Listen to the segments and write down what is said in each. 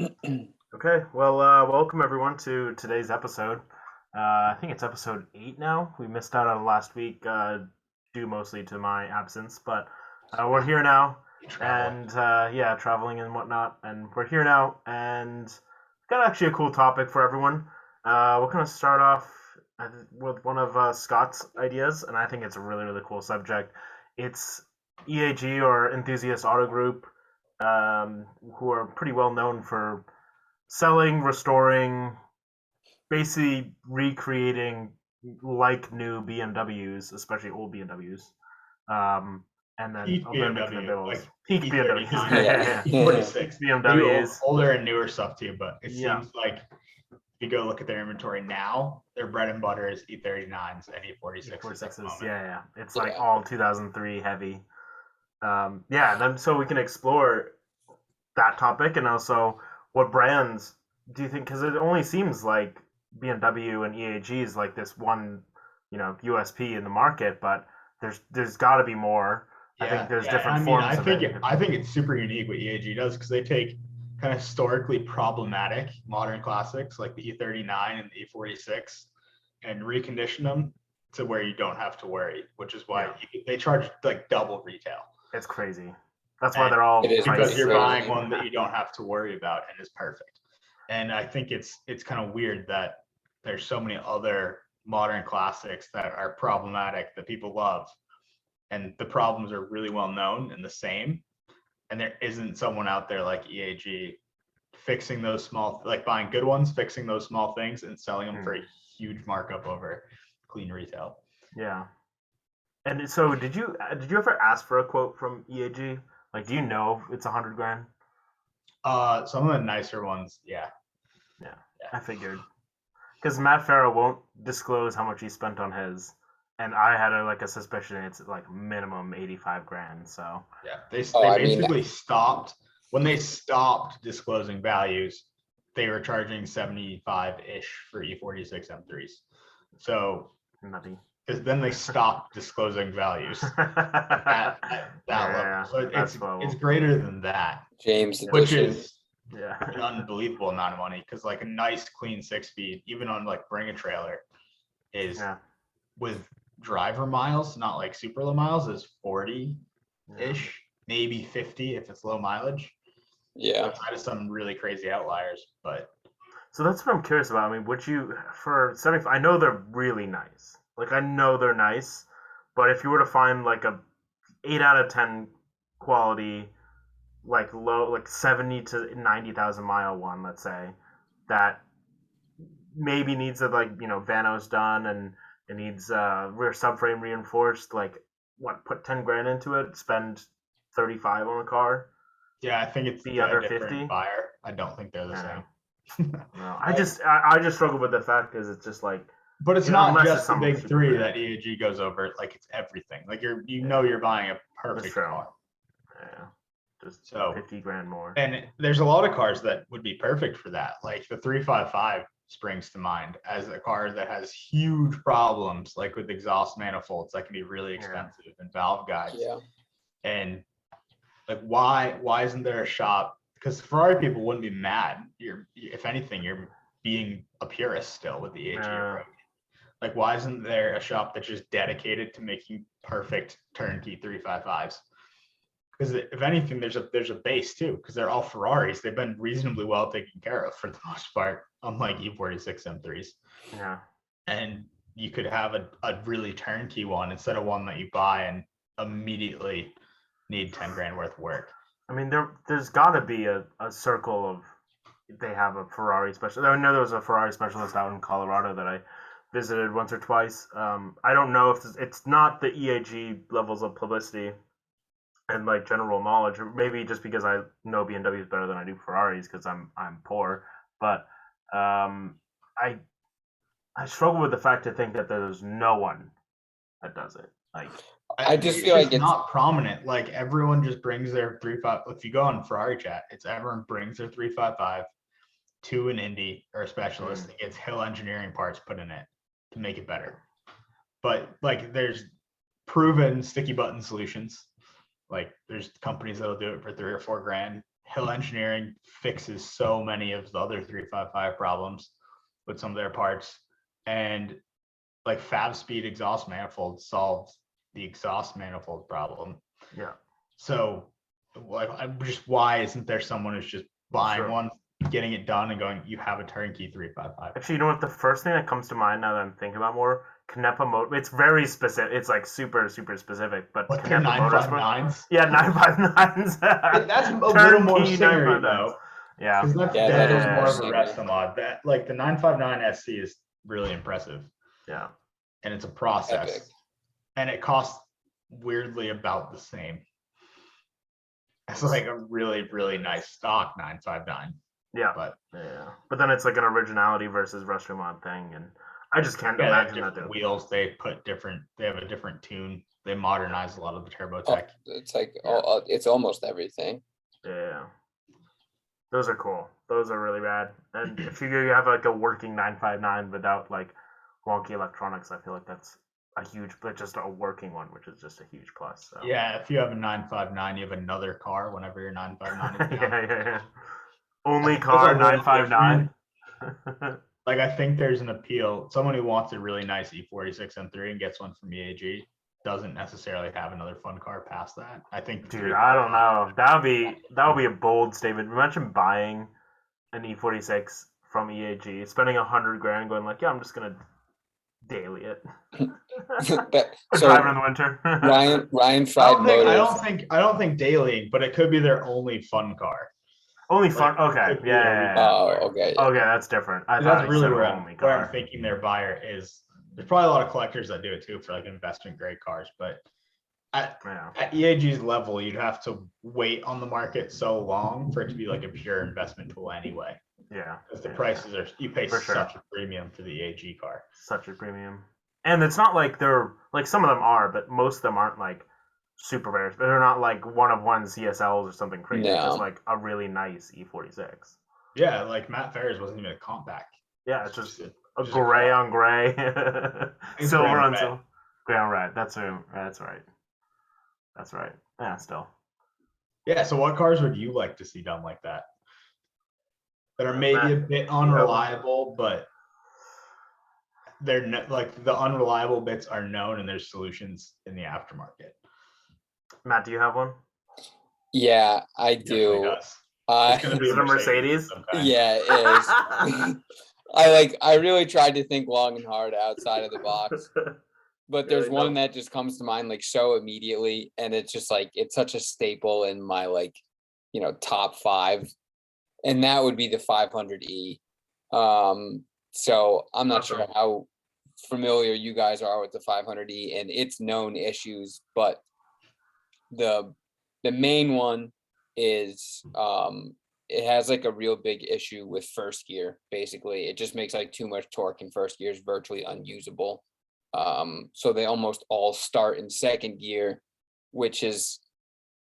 Okay, well, welcome everyone to today's episode. I think it's episode 8 now. We missed out on last week, due mostly to my absence, but we're here now, Traveling. and yeah, traveling and whatnot, and we're here now, and got actually a cool topic for everyone. We're gonna start off with one of Scott's ideas, and I think it's a really, really cool subject. It's EAG or Enthusiast Auto Group, who are pretty well known for selling, restoring, basically recreating like new BMWs, especially old BMWs, and then Peak mimicking the BMW, bills. like Peak BMWs, E39 and yeah, Yeah. peak E46. They do BMWs, older and newer stuff too, but it yeah, seems like if you go look at their inventory now, their bread and butter is E39s and E46s at the 46s, moment. yeah. It's like Yeah. all 2003 heavy. Yeah, then so we can explore that topic and also what brands do you think? Because it only seems like BMW and EAG is like this one, USP in the market, but there's got to be more. I think Yeah, there's yeah. And different I mean, forms of it. I think it's super unique what EAG does because they take kind of historically problematic modern classics like the E39 and the E46 and recondition them to where you don't have to worry, which is why Yeah, they charge like double retail. it's crazy. That's why And they're all It is because pretty priced you're so. buying crazy. one that you don't have to worry about and is perfect. And I think it's kind of weird that there's so many other modern classics that are problematic that people love, and the problems are really well known and the same. And there isn't someone out there like EAG fixing those small, like buying good ones, fixing those small things, and selling them for a huge markup over clean retail. Yeah. And so, did you ever ask for a quote from EAG? Like, do you know if it's 100 grand? Some of the nicer ones, yeah, Yeah, yeah. I figured. Because Matt Farah won't disclose how much he spent on his, and I had like a suspicion it's like minimum 85 grand. So Yeah, Oh, they I mean, basically stopped when they stopped disclosing values. They were charging 75 ish for E46 M3s. So nutty. because then they stopped disclosing values at that level. Yeah, So that's it's swell. greater than that, James which Edition. is Yeah, an unbelievable amount of money because like a nice clean 6 speed, even on like Bring a Trailer, is yeah, with driver miles, not like super low miles, is 40 yeah. ish, maybe 50 if it's low mileage, Yeah. outside of some really crazy outliers. But So that's what I'm curious about. I mean, would you for 75? I know they're really nice. Like I know they're nice, but if you were to find like a 8 out of 10 quality, like low, like 70 to 90,000 mile one, let's say, that maybe needs a like Vanos done and it needs rear subframe reinforced. Like what? Put 10 grand into it. Spend 35 on a car. yeah, I think it's Be a under different 50. buyer. I don't think they're the Yeah. same. No, I just struggle with the fact because it's just like But it's not unless it's just the some big super three rare. that EAG goes over. Like it's everything. Like Yeah, you're buying a that's perfect true. car. Yeah, just So 50 grand more. and there's a lot of cars that would be perfect for that. Like the 355 springs to mind as a car that has huge problems, like with exhaust manifolds that can be really Yeah, expensive and valve guides. Yeah. And like why isn't there a shop? Because Ferrari people wouldn't be mad. You're if anything, you're being a purist still with the AG yeah, approach. Like why isn't there a shop that's just dedicated to making perfect turnkey 355s? Because if anything, there's a base too, because they're all Ferraris. They've been reasonably well taken care of for the most part, unlike E46 M3s. yeah. And you could have a really turnkey one instead of one that you buy and immediately need 10 grand worth of work. I mean, there's got to be a circle of they have a Ferrari specialist. I know there was a Ferrari specialist out in Colorado that I visited once or twice. I don't know if it's not the EAG levels of publicity and like general knowledge, or maybe just because I know BMWs better than I do Ferraris because I'm poor. But I I struggle with the fact to think that there's no one that does it. Like, I just It's feel like just it's not prominent. Like everyone just brings their 35. If you go on Ferrari chat, it's everyone brings their 355 to an Indy or a specialist mm, that gets Hill engineering parts put in it to make it better. But like there's proven sticky button solutions. Like there's companies that'll do it for 3 or 4 grand. Hill Engineering fixes so many of the other 355 problems with some of their parts, and like Fab Speed exhaust manifold solves the exhaust manifold problem. Yeah. So like, why isn't there someone who's just buying Sure. one, getting it done, and going, you have a turnkey 355? Actually, you know what? The first thing that comes to mind now that I'm thinking about more, Canepa Motor. It's very specific. It's like super specific. But What, they're Canepa Motorsport. 959s? Yeah, 959s. That's a little more Turnkey singing 959s. though. Yeah. Because Yeah, that that is is more more of a singing. rest mod. That like the 959 SC is really impressive, Yeah. and it's a process, Epic. and it costs weirdly about the same. It's like a really nice stock 959. Yeah. But Yeah. But then it's like an originality versus Restaurant thing, and I just can't yeah, they have imagine that. different wheels. They have a different tune. They modernize a lot of the turbo tech. It's like Yeah. it's almost everything. Yeah. Those are cool. Those are really rad. And if you have like a working 959 without like wonky electronics, I feel like that's a huge, but just a working one, which is just a huge plus. So. Yeah, if you have a 959, you have another car whenever your 959 is down. yeah. Only There's a car little 959. Like, I think there's an appeal. Someone who wants a really nice E46 M3 and gets one from EAG doesn't necessarily have another fun car past that. I think. Dude, I don't know. That would be a bold statement. Imagine buying an E46 from EAG, spending $100,000, going like, yeah, I'm just gonna daily it. But Or so drive it in the winter. Ryan I Fried don't think. Motors. I don't think daily, but it could be their only fun car. Only fun. Like, Okay. could be Yeah. their yeah, weekend yeah. Oh, car. okay. Yeah. Okay, that's different. I And thought that's you really said where only where I'm car. thinking their buyer is. There's probably a lot of collectors that do it too for like investment grade cars, but Yeah. at EAG's level, you'd have to wait on the market so long for it to be like a pure investment tool anyway. Yeah. Because the yeah. prices are, you pay For sure. such a premium for the EAG car. Such a premium. And it's not like they're like some of them are, but most of them aren't like super rares. They're not like one of one CSLs or something crazy. It's just No. like a really nice E46. Yeah, like Matt Ferris wasn't even a compact. Yeah, it's just a a just gray car. on gray, It's silver gray on on red. silver, gray on red. That's right. That's right. Yeah, still. Yeah, so what cars would you like to see done like that? That are maybe a bit unreliable, but they're like the unreliable bits are known and there's solutions in the aftermarket. Matt, do you have one? Yeah, I Definitely do. does. It's gonna be Is it a Mercedes? of some kind. Yeah, it is. I really tried to think long and hard outside of the box, but there's Really one no. that just comes to mind like so immediately, and it's just like it's such a staple in my like, top 5, and that would be the 500E. So I'm not sure Okay. how familiar you guys are with the 500E and its known issues, but the main one is it has like a real big issue with first gear. Basically, it just makes like too much torque in first gear, is virtually unusable. So they almost all start in second gear, which is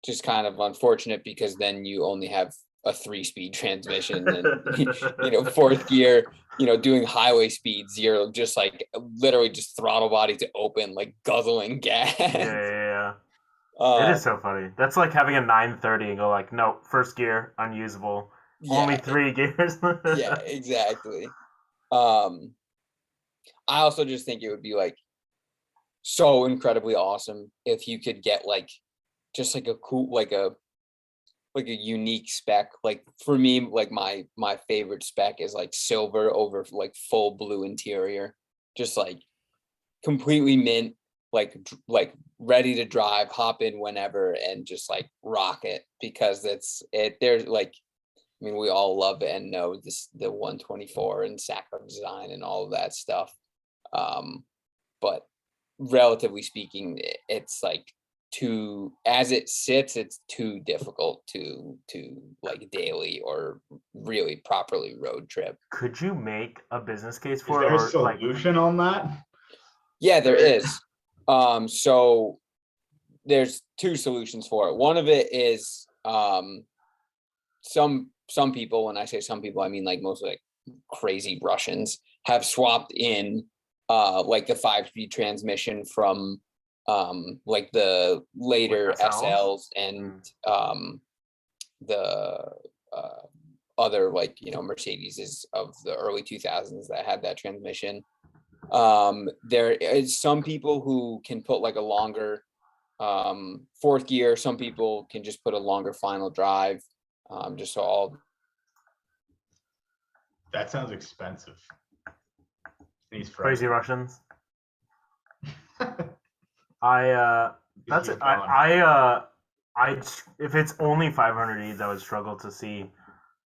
just kind of unfortunate because then you only have a 3-speed transmission and fourth gear, doing highway speeds, you're just like literally just throttle body to open, like guzzling gas. Yeah. It is so funny. That's like having a 930 and go like, no, first gear, unusable. Only 3 gears. Yeah, exactly. I also just think it would be like so incredibly awesome if you could get like just like a cool like a unique spec. Like for me, like my favorite spec is like silver over like full blue interior, just like completely mint, like ready to drive, hop in whenever and just like rock it, because there's like, I mean, we all love it and know this, the 124 and Sacco design and all of that stuff. But relatively speaking, it's like as it sits, it's too difficult to like daily or really properly road trip. Could you make a business case Is for there it? a Or like, solution on that? Yeah, there is. So there's 2 solutions for it. One of it is some people, when I say some people, I mean like mostly like crazy Russians, have swapped in like the 5-speed transmission from like the later SLs? SLs and the other, like, Mercedes of the early 2000s that had that transmission. There is some people who can put like a longer fourth gear. Some people can just put a longer final drive. Just so all That sounds expensive. He's Crazy frozen. Russians. That's He's it. gone. If it's only 500 E's, I would struggle to see.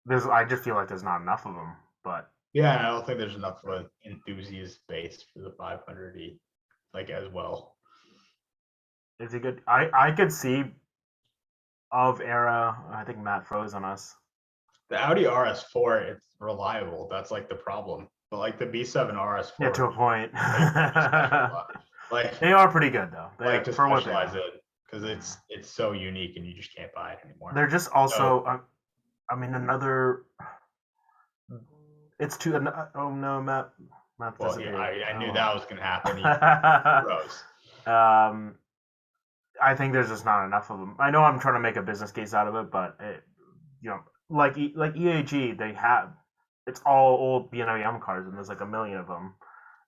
I just feel like there's not enough of them. But Yeah, and I don't think there's enough of an enthusiast base for the 500E, like as well. is he good? I could see of era. I think Matt froze on us. The Audi RS4, it's reliable. That's like the problem. But like the B7 RS4, Yeah, to a point. like They are pretty good though. like to for what they specialize are. in, because it's so unique and you just can't buy it anymore. They're just also. I mean, another. It's too. Oh no, Matt. Matt Well, disappeared. yeah, I knew that was gonna happen. He froze. I think there's just not enough of them. I know I'm trying to make a business case out of it, but like EAG, they have it's all old B&M cars, and there's like a million of them.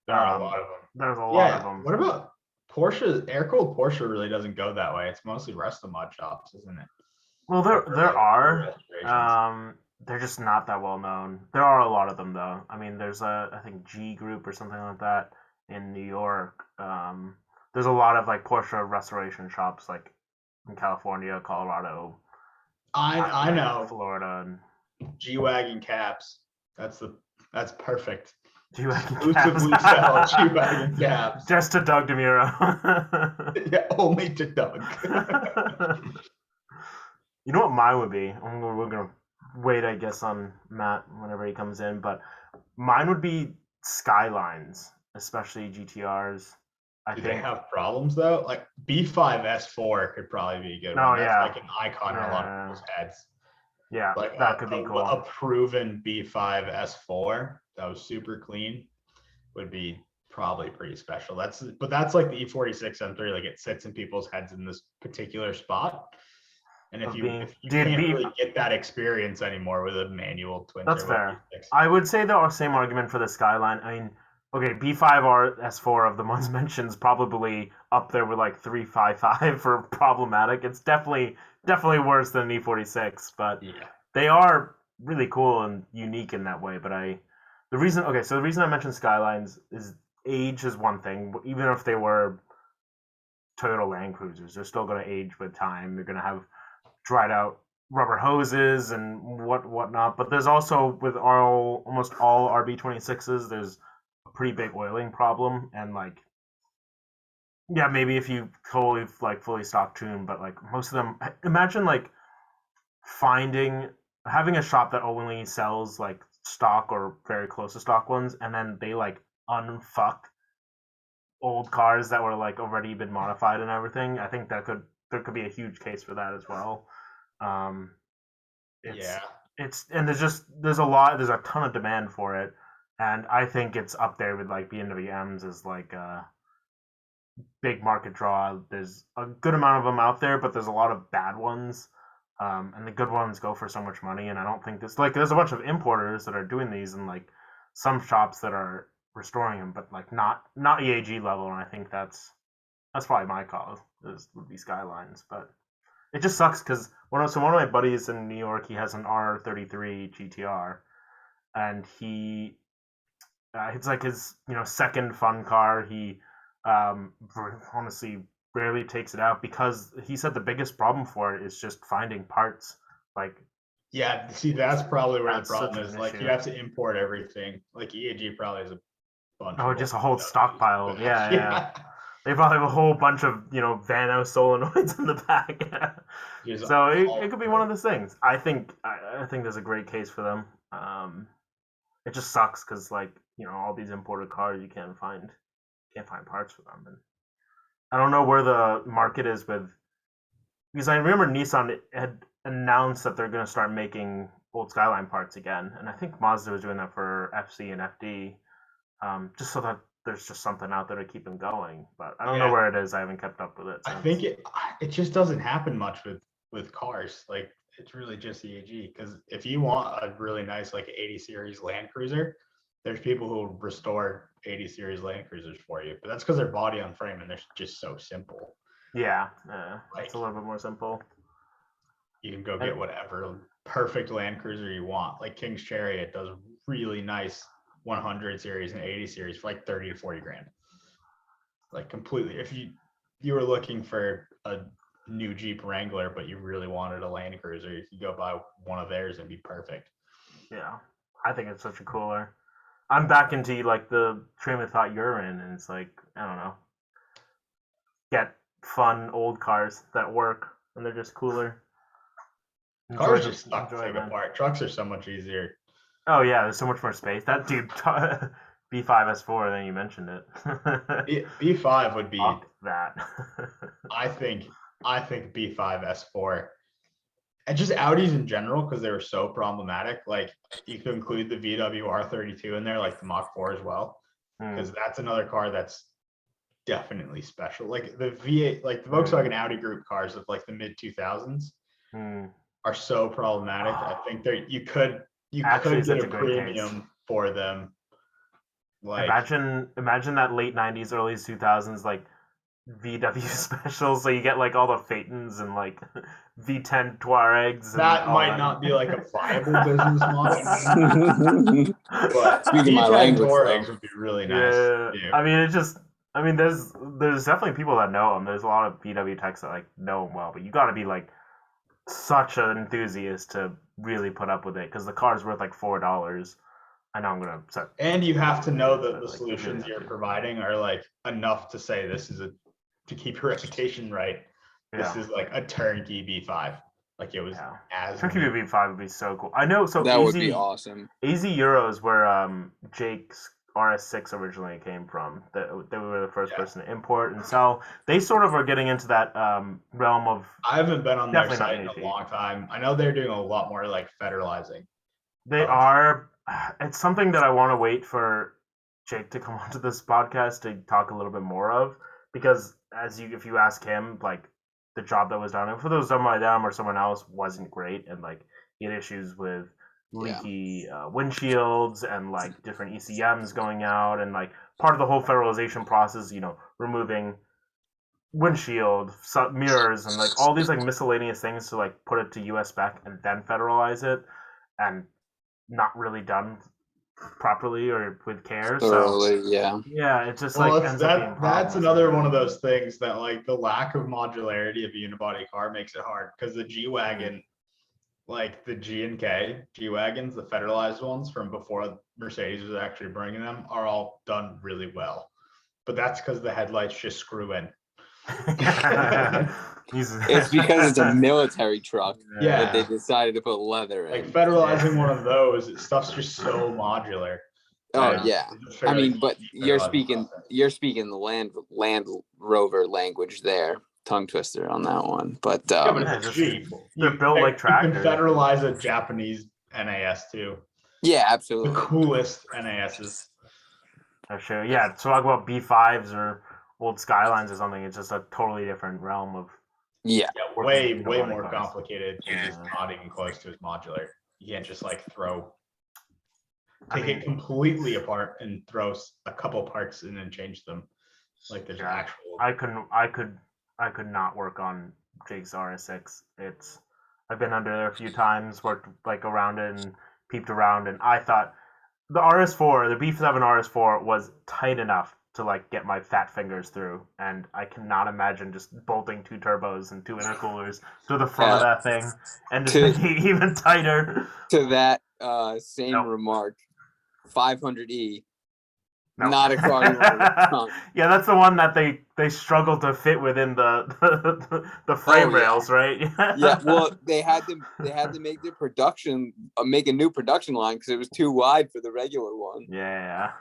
There are a lot of them. There's a lot of them. What about Porsche? Air cooled Porsche really doesn't go that way. It's mostly resto mod shops, isn't it? Well, there are. They're just not that well known. There are a lot of them though. I mean, there's I think G Group or something like that in New York. There's a lot of like Porsche restoration shops like in California, Colorado, I know. Florida, and G-Wagon caps. That's perfect. G-Wagon Exclusively sell G-Wagon caps. Just to Doug DeMuro. Yeah, only to Doug. You know what mine would be? We're gonna wait, I guess, on Matt whenever he comes in, but mine would be Skylines, especially GTRs. Do they have problems though? Like B5 S4 could probably be a good one. That's like an icon in a lot of people's heads. Yeah, like that could be cool. A proven B5 S4 that was super clean would be probably pretty special. That's like the E46 M3. Like it sits in people's heads in this particular spot. And if you can't really get that experience anymore with a manual twin, that's fair. I would say the same argument for the Skyline. I mean, okay, B5 S4 of the ones mentioned is probably up there with like 355 for problematic. It's definitely worse than an E46, but yeah, they are really cool and unique in that way. But the reason I mentioned Skylines is age is one thing. Even if they were Toyota Land Cruisers, they're still going to age with time. They're going to have dried out rubber hoses and whatnot. But there's also with almost all RB26s, there's a pretty big oiling problem, and like, yeah, maybe if you totally like fully stock tune, but like most of them, imagine like having a shop that only sells like stock or very close to stock ones, and then they like unfuck old cars that were like already been modified and everything. I think there could be a huge case for that as well. It's and there's a ton of demand for it, and I think it's up there with like BMW M's as like a big market draw. There's a good amount of them out there, but there's a lot of bad ones, and the good ones go for so much money. And I don't think there's a bunch of importers that are doing these, and like some shops that are restoring them, but like not EAG level. And I think that's probably my call would be Skylines, but it just sucks because one of my buddies in New York, he has an R33 GTR, and it's like his second fun car. He honestly rarely takes it out because he said the biggest problem for it is just finding parts. Like, yeah, see, that's probably where the problem is. Like, you have to import everything. Like EAG probably has a bunch. Oh, just a whole stockpile. Yeah. They probably have a whole bunch of Vano solenoids in the back. So it could be one of those things. I think there's a great case for them. It just sucks because like all these imported cars you can't find parts for them, and I don't know where the market is because I remember Nissan had announced that they're going to start making old Skyline parts again, and I think Mazda was doing that for FC and FD, just so that there's just something out there to keep them going. But I don't know where it is. I haven't kept up with it since. I think it just doesn't happen much with cars. Like it's really just EAG. Because if you want a really nice like 80 series Land Cruiser, there's people who will restore 80 series Land Cruisers for you, but that's because they're body on frame and they're just so simple. Yeah, Like it's a little bit more simple. you can go get whatever perfect Land Cruiser you want. Like King's Chariot does really nice 100 series and 80 series for like 30 to 40 grand. Like completely. If you were looking for a new Jeep Wrangler, but you really wanted a Land Cruiser, you could go buy one of theirs and be perfect. Yeah, I think it's such a cooler. I'm back into like the train of thought you're in, and it's like I don't know, get fun old cars that work, and they're just cooler. Cars just suck to enjoy take them. apart. Trucks are so much easier. Oh yeah, there's so much more space. That dude, B5 S4. Then you mentioned it. B5 would be. Fuck that. I think B5 S4 and just Audis in general because they were so problematic. Like you could include the VW R32 in there, like the Mach 4 as well, because that's another car that's definitely special. Like the V8, like the Volkswagen Audi group cars of like the mid 2000s are so problematic. I think you could Actually, get such a a great case. premium for them. Like imagine that late 90s, early 2000s, like VW specials. So you get like all the Phaetons and like V10 Tuaregs. And that all might that. not be like a viable business model. But Speaking my V10 language, Touaregs though. would be really nice. Yeah, Yeah. I mean, there's definitely people that know them. There's a lot of VW techs that like know them well, but you got to be like such an enthusiast to really put up with it because the car's worth like $4. I know I'm gonna set. And you have to know that the Like, solutions really you're have to. providing are like enough to say this is to keep your reputation right. This Yeah. is like a turnkey B5. Like it was Yeah. as Turkey neat. B5 would be so cool. I know. So That AZ, would be awesome. AZ Euros where Jake's RS6 originally came from. They were the first person to import and sell. They sort of are getting into that realm of. I haven't been on their Definitely not site in a AZ. long time. I know they're doing a lot more like federalizing. They are. It's something that I want to wait for Jake to come onto this podcast to talk a little bit more of because if you ask him, like the job that was done, if it was done by them or someone else, wasn't great, and like he had issues with leaky windshields and like different ECMs going out, and like part of the whole federalization process, removing windshield mirrors and like all these like miscellaneous things to like put it to US spec and then federalize it, and not really done properly or with care. Thoroughly, So yeah. it just Well, like ends up being that's problems another with one it. of those things that like the lack of modularity of a unibody car makes it hard because the G Wagon, like the G and K G Wagons, the federalized ones from before Mercedes was actually bringing them, are all done really well. But that's because the headlights just screw in. It's because it's a military truck that they Yeah. decided to put leather in. Like federalizing one of those, stuff's just so modular. Oh Yeah. yeah. It's I fairly mean, but easy you're federalizing speaking the Land Rover language there. Tongue twister on that one. But Yeah, but Yeah, it's a just- Jeep. they're built like You tractors. can federalize a Japanese NAS too. yeah, The absolutely. coolest NASs. For sure. Yeah, to talk about B5s or old Skylines or something, it's just a totally different realm of. Yeah. Yeah, Working way unibody more cars. complicated. It's just Yeah. not even close to as modular. You can't just like I take mean, it completely apart and throw a couple parts in and change them. Like there's Yeah. actual. I could not work on Jake's RS6. I've been under there a few times, worked like around it and peeped around, and I thought the RS4, the B7 RS4 was tight enough to like get my fat fingers through, and I cannot imagine just bolting 2 turbos and 2 intercoolers to the front of that thing and just making it even tighter. To that same Nope. remark, 500E. No. Not a car you want to work on. Yeah, that's the one that they struggle to fit within the frame rails, right? Yeah, well, they had to make their production make a new production line because it was too wide for the regular one. Yeah.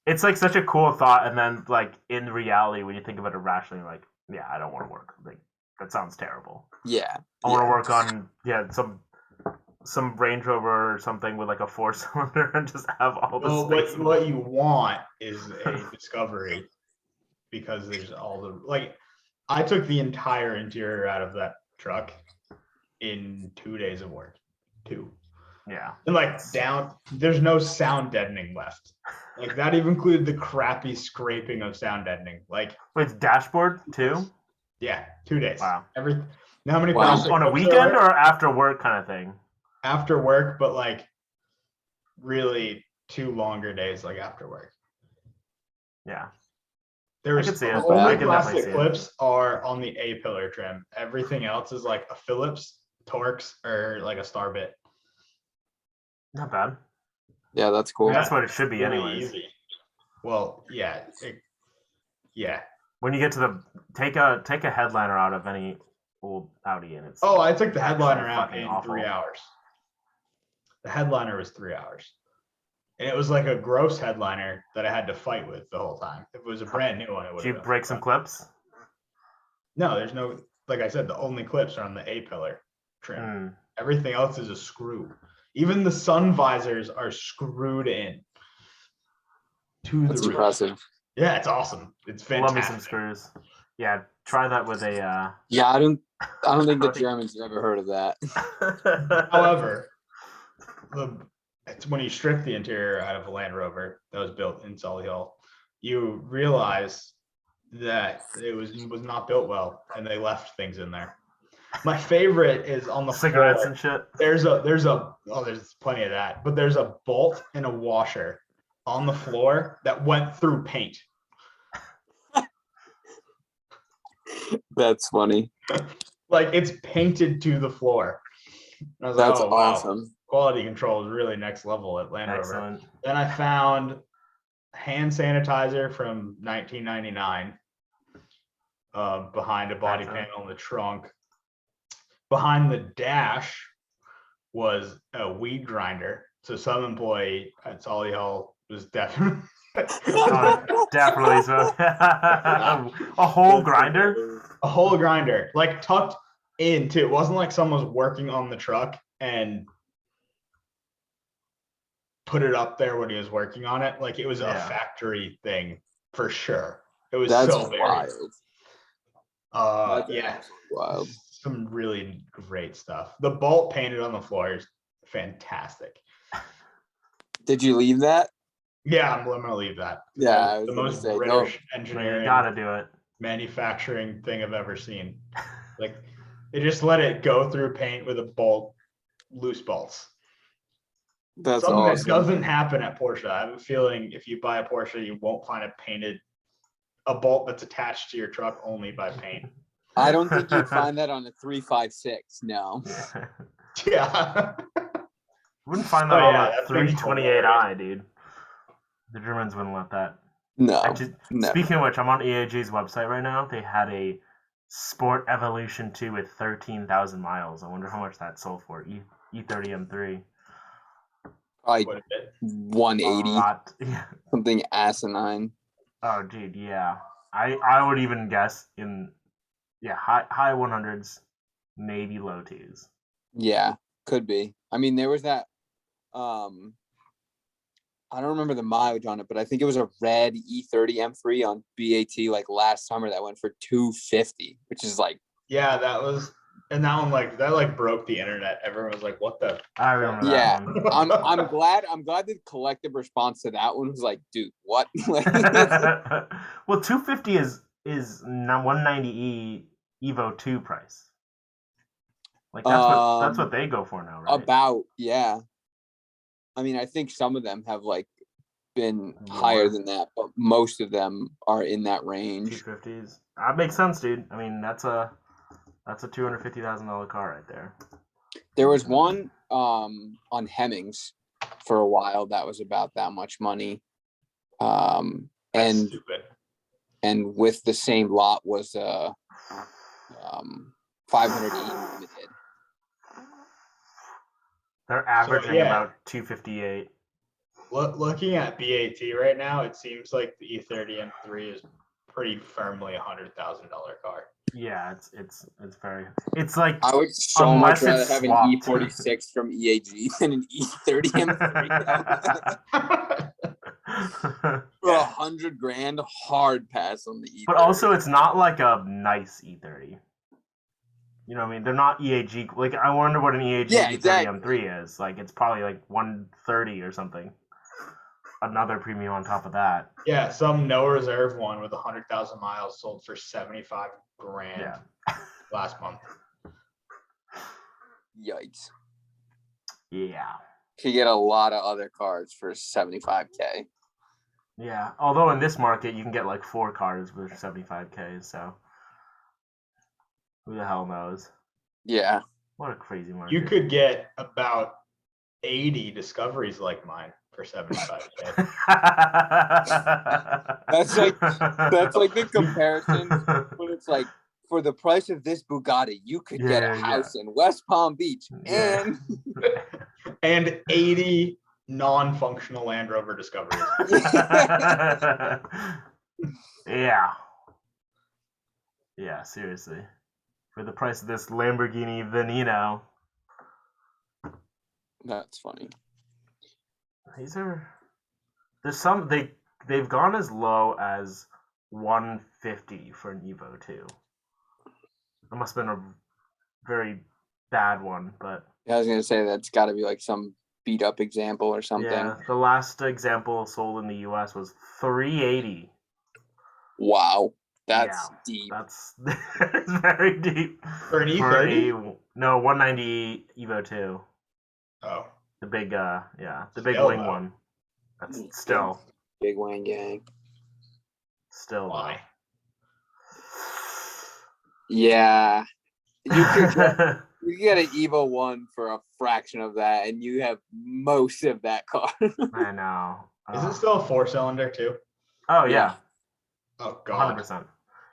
It's like such a cool thought, and then like in reality, when you think about it rationally, like, yeah, I don't want to work. Like that sounds terrible. Yeah. I want to work on some Range Rover or something with like a 4-cylinder and just have all the Well, space. what you want is a Discovery because there's all the like. I took the entire interior out of that truck in 2 days of work. 2. Yeah. And like there's no sound deadening left. Like that even included the crappy scraping of sound deadening. Like, Wait, dashboard too? yeah, 2 days. Wow. You know how many Wow. plastic On a clips there weekend were? or after work kind of thing? After work, but like really 2 longer days, like after work. Yeah. There I was could see it. I only could definitely plastic see it. clips are on the A pillar trim. Everything else is like a Phillips, Torx, or like a Star bit. Not bad. Yeah, that's cool. That's what it should be Really anyways. easy. Well, yeah, yeah. When you get to the take a headliner out of any old Audi and it's Oh, I took the actually headliner out fucking in awful. 3 hours. The headliner was 3 hours. And it was like a gross headliner that I had to fight with the whole time. If it was a brand new one, it would Did you have break some clips? No, there's no, like I said, the only clips are on the A pillar trim. Hmm. Everything else is a screw. Even the sun visors are screwed in to That's the roof. impressive. Yeah, it's awesome. It's Love me fantastic. some screws. Yeah, try that with a Yeah, I don't think the Germans have ever heard of that. However, it's when you strip the interior out of a Land Rover that was built in Solihull, you realize that it was not built well, and they left things in there. My favorite is on the cigarettes floor. and shit. There's plenty of that, but there's a bolt and a washer on the floor that went through paint. That's funny. Like it's painted to the floor. And I was That's like, oh wow, awesome. quality control is really next level at Land Rover. Excellent. Then I found hand sanitizer from 1999 behind a body Gotcha. panel in the trunk. Behind the dash was a weed grinder. So some employee at Solihull was definitely Definitely so. A whole grinder. a whole grinder, like tucked into. It wasn't like someone was working on the truck and put it up there when he was working on it. Like it was a Yeah. factory thing for sure. It was That's so big. wild. That's Yeah, absolutely wild. some really great stuff. The bolt painted on the floor is fantastic. Did you leave that? Yeah, I'm gonna leave that. Yeah, I was The gonna most say, British You engineering gotta do it. manufacturing thing I've ever seen. Like they just let it go through paint with a bolt, loose bolts. That's Something awesome. that doesn't happen at Porsche. I have a feeling if you buy a Porsche, you won't find a bolt that's attached to your truck only by paint. I don't think you'd find that on a 356. No. Yeah. Wouldn't find that Oh, on yeah, a that thing's 328i, dude. The Germans wouldn't let that. No. Actually, No. speaking of which, I'm on EAG's website right now. They had a Sport Evolution 2 with 13,000 miles. I wonder how much that sold for. E30 M3. Probably Quite a bit. 180, Lot. Yeah. something asinine. Oh, dude, yeah. I would even guess in high 100s, maybe low 2s. Yeah, could be. I mean, there was that. I don't remember the mileage on it, but I think it was a red E30 M3 on BAT like last summer that went for 250, which is like, Yeah, that was, and that one that broke the internet. Everyone was like, "What the?" I remember yeah. that one. I'm glad the collective response to that one was like, dude, what? Well, 250 is 190e Evo 2 price. Like that's what they go for now, right? About, yeah. I mean, I think some of them have like been More. higher than that, but most of them are in that range. 250s. That makes sense, dude. I mean, that's a $250,000 car right there. There was one on Hemmings for a while that was about that much money. That's And stupid. and with the same lot was 500E limited. They're averaging yeah. about 258. Looking at BAT right now, it seems like the E30 M3 is pretty firmly $100,000 car. Yeah, it's very. It's like I would so unless much rather it's have an swapped. E46 from EAG than an E30 M3. For $100,000, hard pass on the E30. But also, it's not like a nice E30. You know what I mean? They're not EAG. Like, I wonder what an EAG Yeah, V30 exactly. M3 is. Like, it's probably like 130 or something. Another premium on top of that. Yeah, some no reserve one with 100,000 miles sold for 75 grand Yeah. last month. Yikes. Yeah. Could get a lot of other cars for 75K. Yeah. Although in this market, you can get like 4 cars for 75K. So who the hell knows? Yeah. What a crazy market. You could get about 80 discoveries like mine for 75K. That's like the comparison when it's like, for the price of this Bugatti, you could get a house in West Palm Beach and and 80 non-functional Land Rover discoveries. Yeah. Yeah, seriously. For the price of this Lamborghini Veneno. That's funny. There's some they've gone as low as 150 for an Evo 2. That must have been a very bad one, but I was gonna say that's got to be like some beat up example or something. yeah, the last example sold in the US was 380. Wow, that's deep. That's very deep. For an E30? No, 190 Evo 2. Oh. The big the big Still, wing though. one. That's still Big wing gang. Still Why? Yeah. You could get an Evo 1 for a fraction of that, and you have most of that car. I know. Is it still a 4-cylinder too? Oh yeah. Oh god. 100%.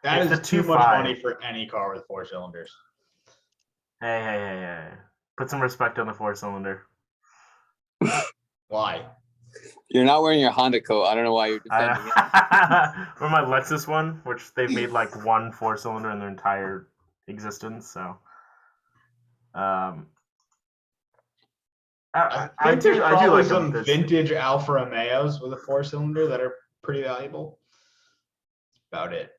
That It's is the too much 2.5. money for any car with 4 cylinders. Hey. Put some respect on the 4-cylinder. Why? You're not wearing your Honda coat. I don't know why you're defending it. Or my Lexus one, which they've made like one 4-cylinder in their entire existence. So, I do there's probably like some them. vintage Alfa Romeos with a 4-cylinder that are pretty valuable. About it.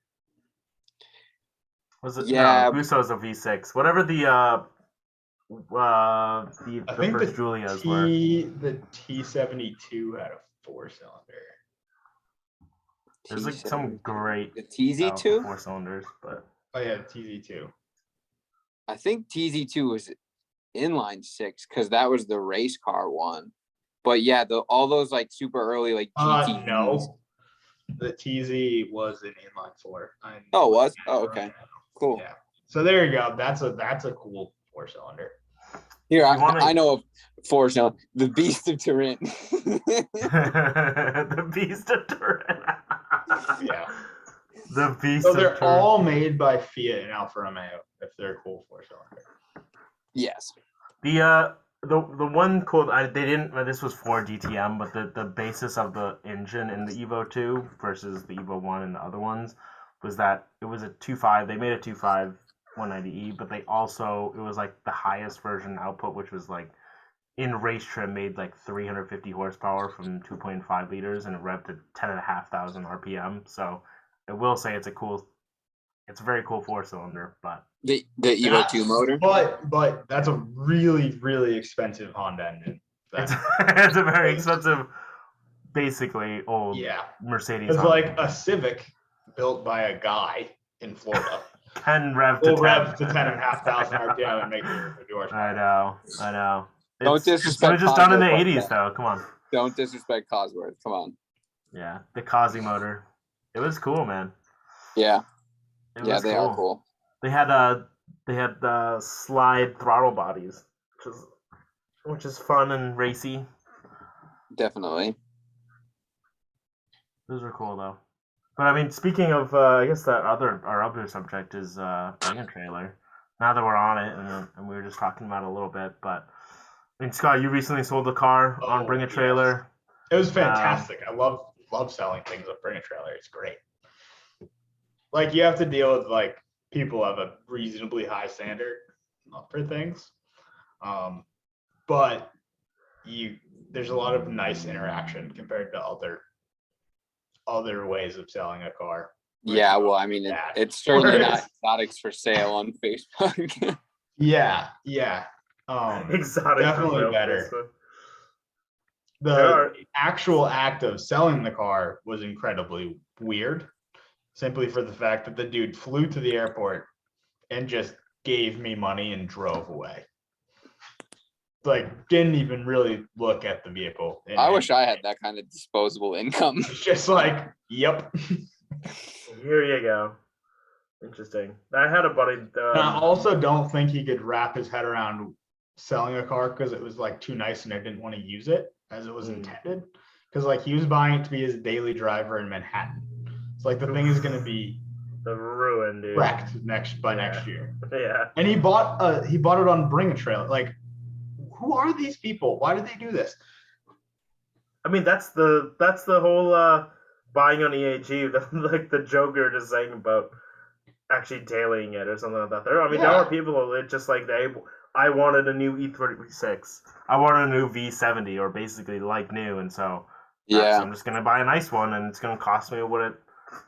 Was it? Yeah. No, Gusso's a V6. Whatever the think first the Julias were. The T72 had a 4-cylinder. There's like some great the TZ2 4-cylinders, but oh yeah, the TZ2. I think TZ2 was inline 6 because that was the race car one. But yeah, all those like super early like GT. No, the TZ was an inline 4. Oh, it was? Oh, okay, cool. Yeah. So there you go. That's a cool 4-cylinder. Here, I know a 4-cylinder, the Beast of Turin. The Beast of Turin. Yeah. The Beast So of they're Turin. all made by Fiat and Alfa Romeo if they're a cool 4-cylinder. Yes. The one cool they didn't. This was for DTM, but the basis of the engine in the Evo 2 versus the Evo 1 and the other ones was that it was a 2.5. They made a 2.5 190E, but it was like the highest version output, which was like in race trim made like 350 horsepower from 2.5 liters, and it revved to 10,500 RPM. So I will say it's a very cool 4-cylinder, but the Evo 2 motor. But that's a really, really expensive Honda engine. It's a very expensive, basically old Mercedes. It's like a Civic built by a guy in Florida. Can rev to 10,500 RPM and make it yours. I know. Don't disrespect. It was just done in the 80s, though. Come on. Don't disrespect Cosworth. Come on. Yeah, the Cosy motor. It was cool, man. Yeah. They are cool. They had slide throttle bodies, which is fun and racy. Definitely. Those are cool though. But I mean, speaking of, I guess our other subject is Bring a Trailer. Now that we're on it, and we were just talking about it a little bit, but I mean, Scott, you recently sold a car on Bring a Trailer. Yes. It was fantastic. I love selling things on Bring a Trailer. It's great. Like you have to deal with like people have a reasonably high standard for things, but there's a lot of nice interaction compared to other ways of selling a car. Yeah, well, I mean, it's certainly not exotics for sale on Facebook. Yeah. Exotic Definitely real better. Facebook. The There are- actual act of selling the car was incredibly weird, simply for the fact that the dude flew to the airport and just gave me money and drove away. Like, didn't even really look at the vehicle. I wish I had that kind of disposable income. It's just like, yep. Here you go. Interesting. I had a buddy. And I also don't think he could wrap his head around selling a car because it was like too nice and I didn't want to use it as it was intended. Because like he was buying it to be his daily driver in Manhattan. It's like the thing is going to be the ruin, dude. wrecked next year. Yeah. And he bought it on Bring a Trailer. Like, who are these people? Why did they do this? I mean, that's the whole buying on EAG. Like the Joker just saying about actually tailing it or something like that. There are people who just like I wanted a new E36. I wanted a new V70 or basically like new, and so I'm just gonna buy a nice one, and it's gonna cost me what it.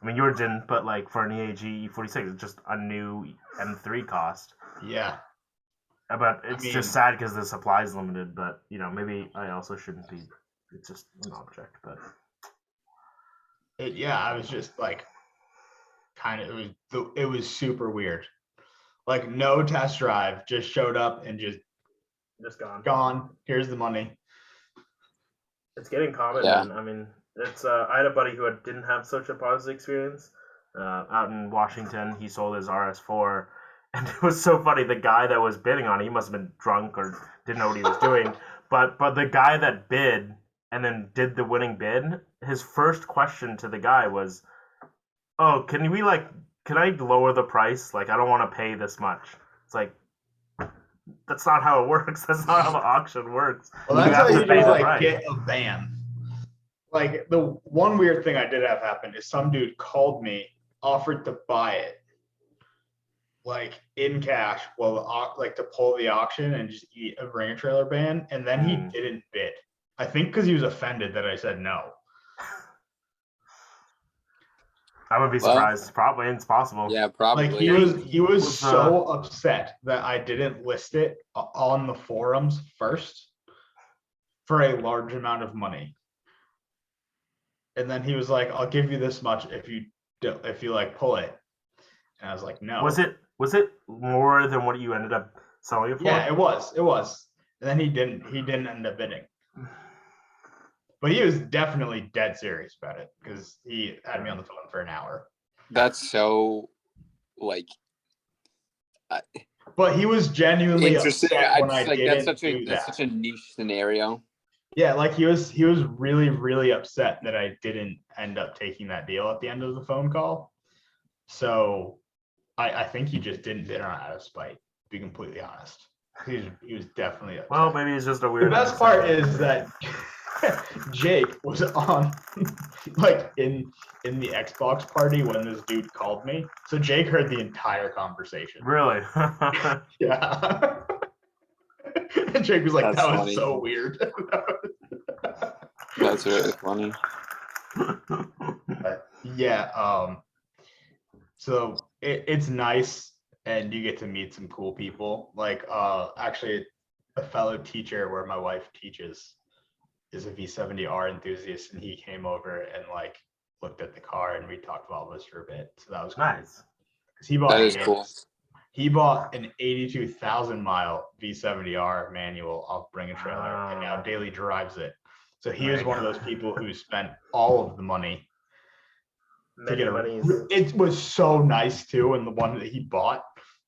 I mean, yours didn't, but like for an EAG E46, it's just a new M3 cost. Yeah. But it's just sad because the supply is limited. But maybe I also shouldn't be. It's just an object, but I was just like, it was super weird. Like no test drive, just showed up and just gone. Here's the money. It's getting common. Yeah. Man. I mean, it's I had a buddy who didn't have such a positive experience out in Washington. He sold his RS4, and it was so funny. The guy that was bidding on it, he must have been drunk or didn't know what he was doing. But the guy that bid and then did the winning bid, his first question to the guy was, "Oh, can I lower the price? Like, I don't want to pay this much." It's like, that's not how it works. That's not how the auction works. Well, that's how you just get a van. Like the one weird thing I did have happen is some dude called me, offered to buy it, like in cash, to pull the auction and just eat a Bring a Trailer ban, and then he didn't bid. I think because he was offended that I said no. I would be surprised. Probably it's possible. Yeah, probably. Like he was so upset that I didn't list it on the forums first for a large amount of money. And then he was like, "I'll give you this much if you pull it." And I was like, "No." Was it more than what you ended up selling it for? Yeah, it was. And then he didn't end up bidding. But he was definitely dead serious about it because he had me on the phone for an hour. That's so, but he was genuinely interesting. upset when I didn't That's such a niche scenario. Yeah, like he was really, really upset that I didn't end up taking that deal at the end of the phone call. So I think he just didn't bid on it out of spite, to be completely honest. He was definitely upset. Well, maybe it's just a weird. The best part is that Jake was on in the Xbox party when this dude called me. So Jake heard the entire conversation. Really? Yeah. And Jake was like, That's that was funny. so weird. That's really funny. But yeah, so it's nice and you get to meet some cool people. Like actually a fellow teacher where my wife teaches is a V70R enthusiast, and he came over and looked at the car and we talked about this for a bit. So that was cool. Nice. That is cool. He bought an 82,000 mile V70R manual off Bring a Trailer and now daily drives it. So he was one of those people who spent all of the money to get it was so nice too, and the one that he bought,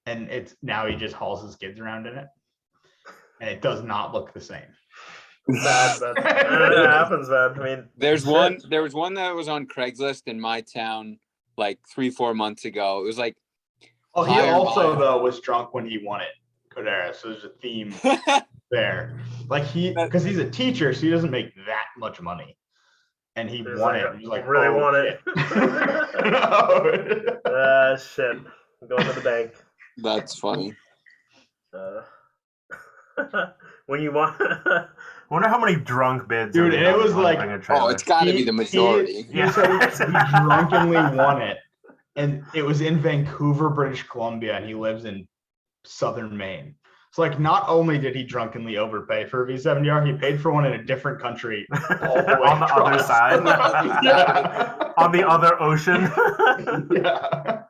and now he just hauls his kids around in it, and it does not look the same. That happens, man. I mean, there was one that was on Craigslist in my town 3-4 months ago. It was like, oh, he also though was drunk when he won it, Codera. So there's a theme there. Because he's a teacher, so he doesn't make that much money. And he won it. He really won it. Shit. I'm going to the bank. That's funny. When you want, wonder how many drunk bids. Dude, and it was it's got to be the majority. He drunkenly won it, and it was in Vancouver, British Columbia, and he lives in southern Maine. So like, not only did he drunkenly overpay for a V70R, he paid for one in a different country all the way On the other across. side. On the other Yeah. On the other ocean. Yeah.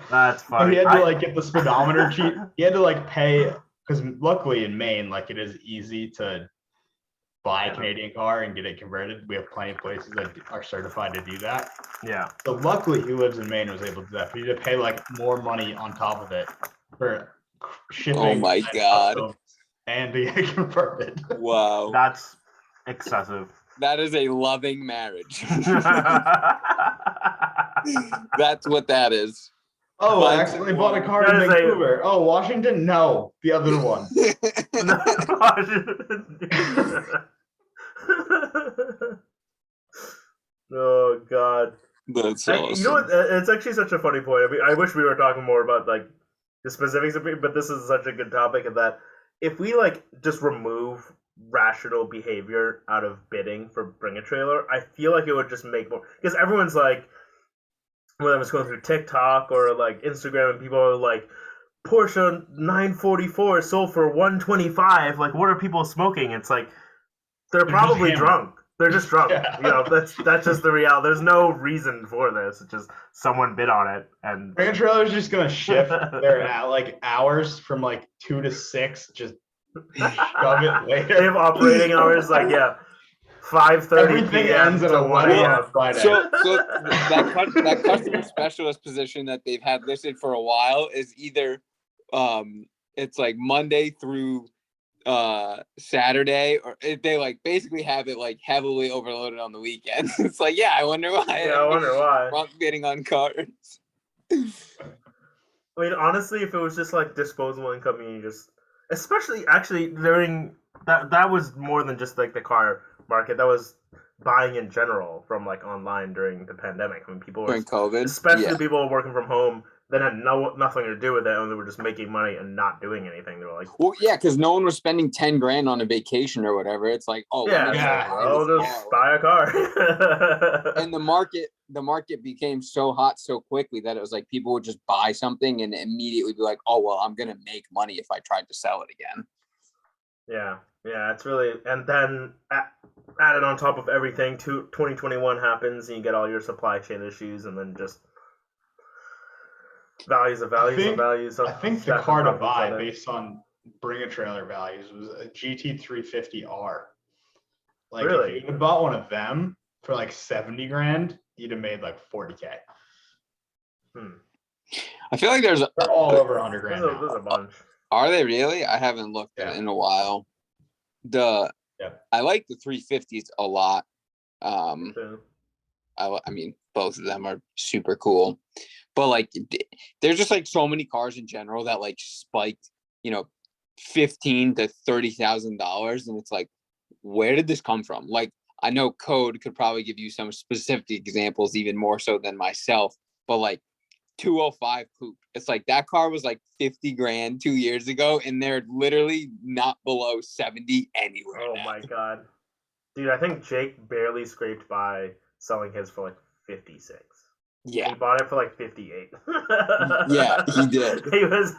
That's So funny. he had to like get the speedometer cheap. He had to like pay, because luckily in Maine, like it is easy to buy a Canadian car and get it converted. We have plenty of places that are certified to do that. Yeah. So luckily he lives in Maine, was able to do that. But he had to pay like more money on top of it for shipping. Oh my and God. customs and to get it converted. Wow. That's excessive. That is a loving marriage. That's what that is. Oh, I Find accidentally bought a car That in is a- Vancouver. Oh, Washington? No, the other one. Oh God. That's You awesome. know what? It's actually such a funny point. I mean, I wish we were talking more about like the specifics of it, but this is such a good topic of that. If we like just remove rational behavior out of bidding for Bring a Trailer, I feel like it would just make more, because everyone's like, whether it's going through TikTok or like Instagram, and people are like, Porsche 944 sold for 125. Like, what are people smoking? It's like they're just probably hammered. drunk. They're just drunk. Yeah. You know, that's just the reality. There's no reason for this. It's just someone bid on it, and Bring a Trailer is just gonna shift their like hours from like 2 to 6. Just shove it they later. have operating hours like 5:30 Everything p.m. ends at to 1 11 a.m. on Friday. So that customer specialist position that they've had listed for a while is either it's like Monday through Saturday, or they like basically have it like heavily overloaded on the weekends. It's like, yeah, I wonder why. Yeah, I wonder why. Drunk bidding on cars. I mean, honestly, if it was just like disposable income, and you just, especially actually during that was more than just like the car market. That was buying in general from like online during the pandemic. I mean, people were, During COVID, especially yeah. people working from home that had nothing to do with it, and they were just making money and not doing anything. They were like, Well, yeah, because no one was spending 10 grand on a vacation or whatever. It's like, oh, yeah, let me yeah, buy I'll this just car. buy a car. And the market became so hot so quickly that it was like people would just buy something and immediately be like, oh, well, I'm gonna make money if I tried to sell it again. Yeah, it's really, and then added on top of everything, 2021 happens, and you get all your supply chain issues, and then just values of values of values. I think the car to buy based on Bring a Trailer values was a GT350R. Like, Really? if you had bought one of them for like 70 grand, you'd have made like 40K. I feel like there's They're all over 100 grand There's now. a bunch. Are they really? I haven't looked at it in a while. I like the 350s a lot. Yeah. I mean, both of them are super cool, but like, there's just like so many cars in general that like spiked, $15,000 to $30,000, and it's like, where did this come from? Like, I know Code could probably give you some specific examples, even more so than myself, but like 205 coupe, it's like that car was like 50 grand 2 years ago, and they're literally not below 70 anywhere. Oh now. my god, dude! I think Jake barely scraped by selling his for like 56. Yeah. He bought it for like 58. Yeah, he did. He was,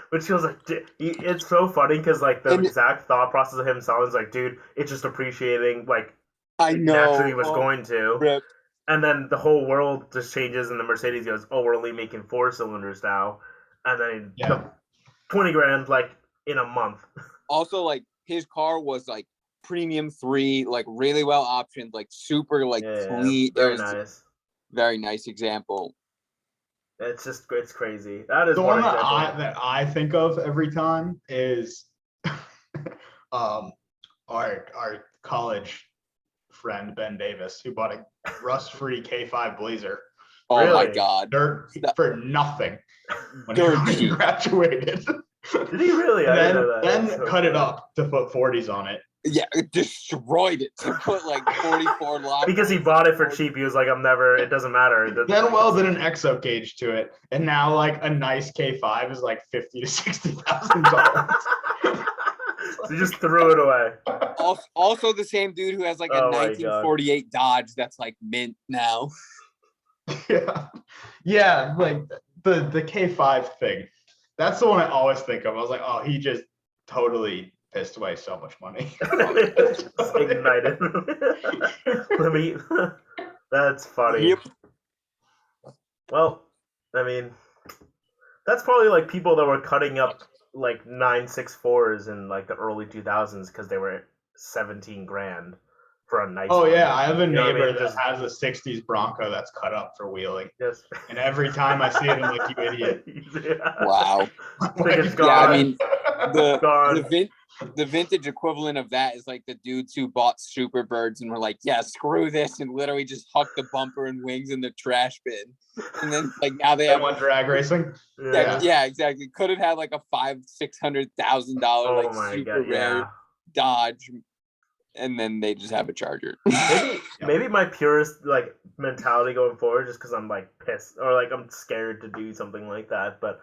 which he was like, it's so funny because like the exact thought process of him selling is like, dude, it's just appreciating, like, I know. naturally was going to. Rip. And then the whole world just changes, and the Mercedes goes, oh, we're only making 4 cylinders now. And then the 20 grand, like, in a month. Also, like, his car was like premium 3, like really well optioned, like super like clean. Very nice. Very nice example. It's crazy. That is the one that I think of every time is our college friend Ben Davis, who bought a rust-free K5 Blazer. Oh Really? my god. Dirt for nothing when Dirt he graduated. Did he really? Then cut it up to put 40s on it. Yeah, it destroyed it to put like 44 locks. Because he bought it for cheap. He was like, it doesnn't matter. Then welded an exo cage to it, and now like a nice K5 is like $50,000 to $60,000. So he just threw it away. Also the same dude who has like a 1948 Dodge that's like mint now. Yeah, like the K5 thing. That's the one I always think of. I was like, oh, he just totally pissed away so much money. Just ignited. Let me. That's funny. Yep. Well, I mean, that's probably like people that were cutting up like 964s in like the early 2000s because they were 17 grand for a nice Oh one. yeah, I have a You know what I neighbor mean? that Just- has a '60s Bronco that's cut up for wheeling, Yes. and every time I see it, I'm like, you idiot. Yeah. Wow. Think it's Like, gone. Yeah, I mean, the Gone. the vintage equivalent of that is like the dudes who bought Superbirds and were like, yeah, screw this, and literally just hucked the bumper and wings in the trash bin. And then like now they they have want drag racing. yeah, exactly. Could have had like a $500,000-$600 Oh like my super god, rare yeah. Dodge, and then they just have a Charger. Maybe maybe my purest like mentality going forward, just because I'm like pissed or like I'm scared to do something like that. But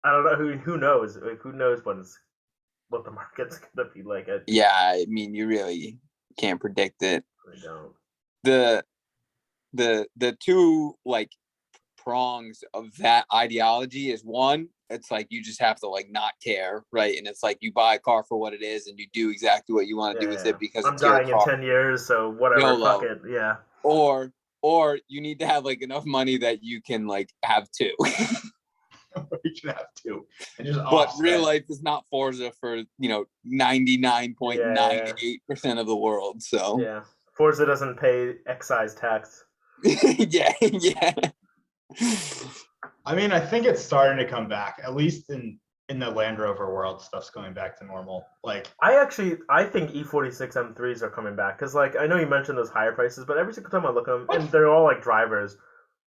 I don't know who knows. Like, who knows what the market's gonna be like? Yeah, I mean, you really can't predict it. I don't. The two like prongs of that ideology is one, it's like you just have to like not care, right? And it's like you buy a car for what it is and you do exactly what you want to do with it because I'm it's your dying in car. 10 years, so whatever. YOLO. Fuck it. Yeah. Or you need to have like enough money that you can like have two. We should have two. And just But offset. real life is not Forza for 99.98% of the world. So Yeah. Forza doesn't pay excise tax. yeah. I mean, I think it's starting to come back, at least in the Land Rover world. Stuff's going back to normal. Like, I think E46 M3s are coming back because like I know you mentioned those higher prices, but every single time I look at them, and they're all like drivers.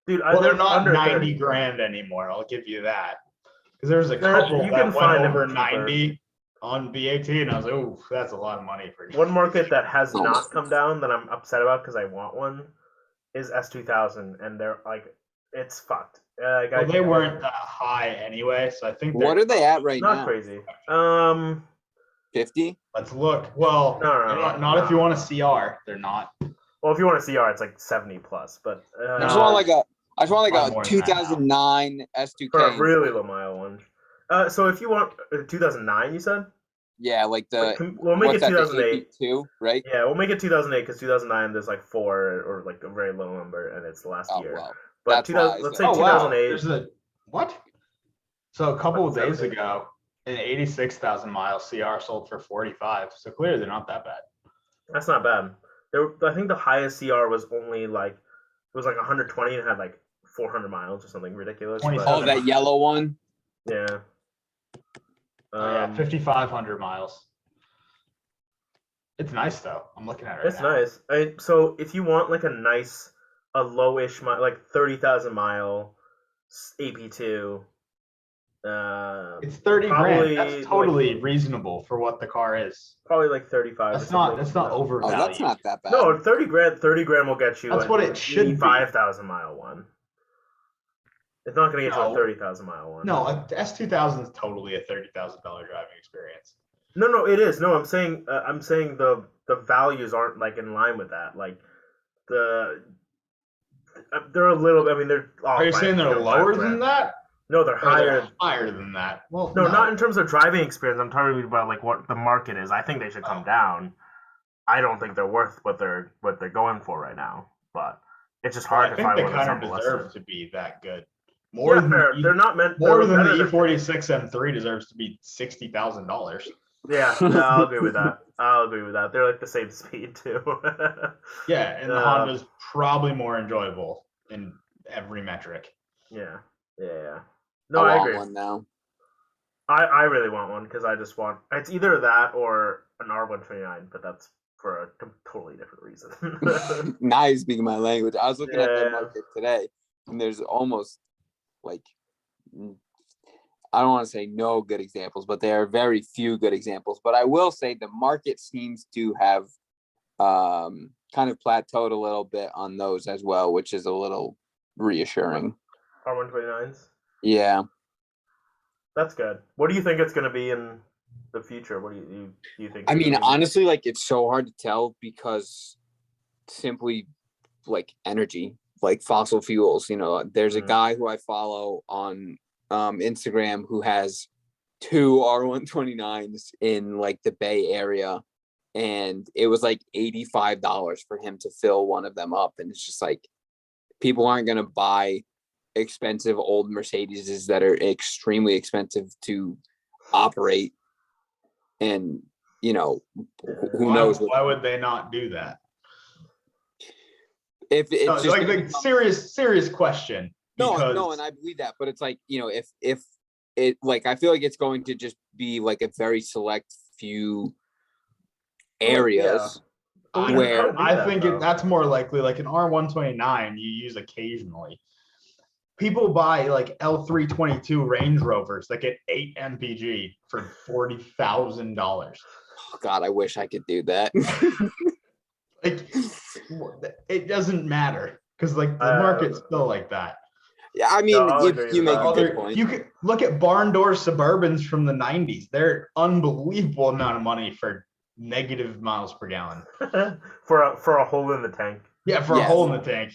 Dude, well, they're not under 90 30. grand anymore. I'll give you that. Because there's a There- couple you that can went find them over cheaper. 90 on BAT, and I was like, oh, that's a lot of money for One market that has Oh. not come down that I'm upset about because I want one is S2000, and they're like, it's fucked. Well, they weren't that high anyway, so I think What are they at right not now? crazy. 50? Let's look. Well, No, not if you want a CR. They're not. Well, if you want a CR, it's like 70 plus, but I just want like a Lot more a than that now. 2009 S2K. for a really low mile one. So if you want 2009, you said? Yeah, like the We'll make it what's that, the 2008. AP2, right? Yeah, we'll make it 2008 because 2009 there's like 4 or like a very low number, and it's the last Oh year. well. But that's 2000, why I let's said- say Oh wow, 2008. there's a what? So a couple of days 70. ago, an 86,000 mile CR sold for 45. So clearly they're not that bad. That's not bad. I think the highest CR was only like it was like 120 and had like 400 miles or something ridiculous. 27. Oh, that yellow one. Yeah. Oh, yeah, 5,500 miles. It's nice though. I'm looking at it right It's now. nice. So if you want like a lowish mile, like 30,000 mile AP2, It's 30 probably, grand. That's totally reasonable for what the car is. probably like 35. That's not Oh, overvalued. that's not that bad. No, 30 grand will get you. That's what it should be. 5,000 mile one. It's not going to get you a No. 30,000 mile one. No, a S2000 is totally a $30,000 driving experience. No, it is. No, I'm saying the values aren't like in line with that. Like they're a little. I mean, they're. Are you saying they're lower than that? No, they're Or higher. they're higher than that. Well, No, not in terms of driving experience. I'm talking about like what the market is. I think they should come down. I don't think they're worth what they're going for right now. But it's just hard I to think find they one that's kind of not deserve molested. to be that good. Yeah, fair. They're not meant. More they're than better the E46 M3 deserves to be $60,000. Yeah, I'll agree with that. They're like the same speed too. Yeah, and the Honda's probably more enjoyable in every metric. Yeah. No, I I want agree. one now. I really want one because I just want it's either that or an R129, but that's for a totally different reason. Now you're speaking my language. I was looking at Yeah. the market today, and there's almost like I don't want to say no good examples, but there are very few good examples. But I will say the market seems to have kind of plateaued a little bit on those as well, which is a little reassuring. R129s. Yeah. That's good. What do you think it's going to be in the future? What do you think? I it's mean, gonna be? honestly, like it's so hard to tell because simply like energy, like fossil fuels, there's a Mhm. guy who I follow on Instagram who has 2 R129s in like the Bay Area, and it was like $85 for him to fill one of them up. And it's just like, people aren't going to buy expensive old Mercedeses that are extremely expensive to operate. And, you know, who knows? Why would they not do that? If it's No, just like serious question. no, and I believe that, but it's like, you know, if it, like, I feel like it's going to just be like a very select few areas. Where I think that's more likely. Like an R129 you use occasionally. People buy like L322 Range Rovers that get 8 mpg for $40,000. Oh God, I wish I could do that. Like, it doesn't matter because like the market's still like that. Yeah, I mean, No, you make a good point. You could look at barn door Suburbans from the 90s. They're unbelievable amount of money for negative miles per gallon. for a hole in the tank. Yeah, for a hole in the tank.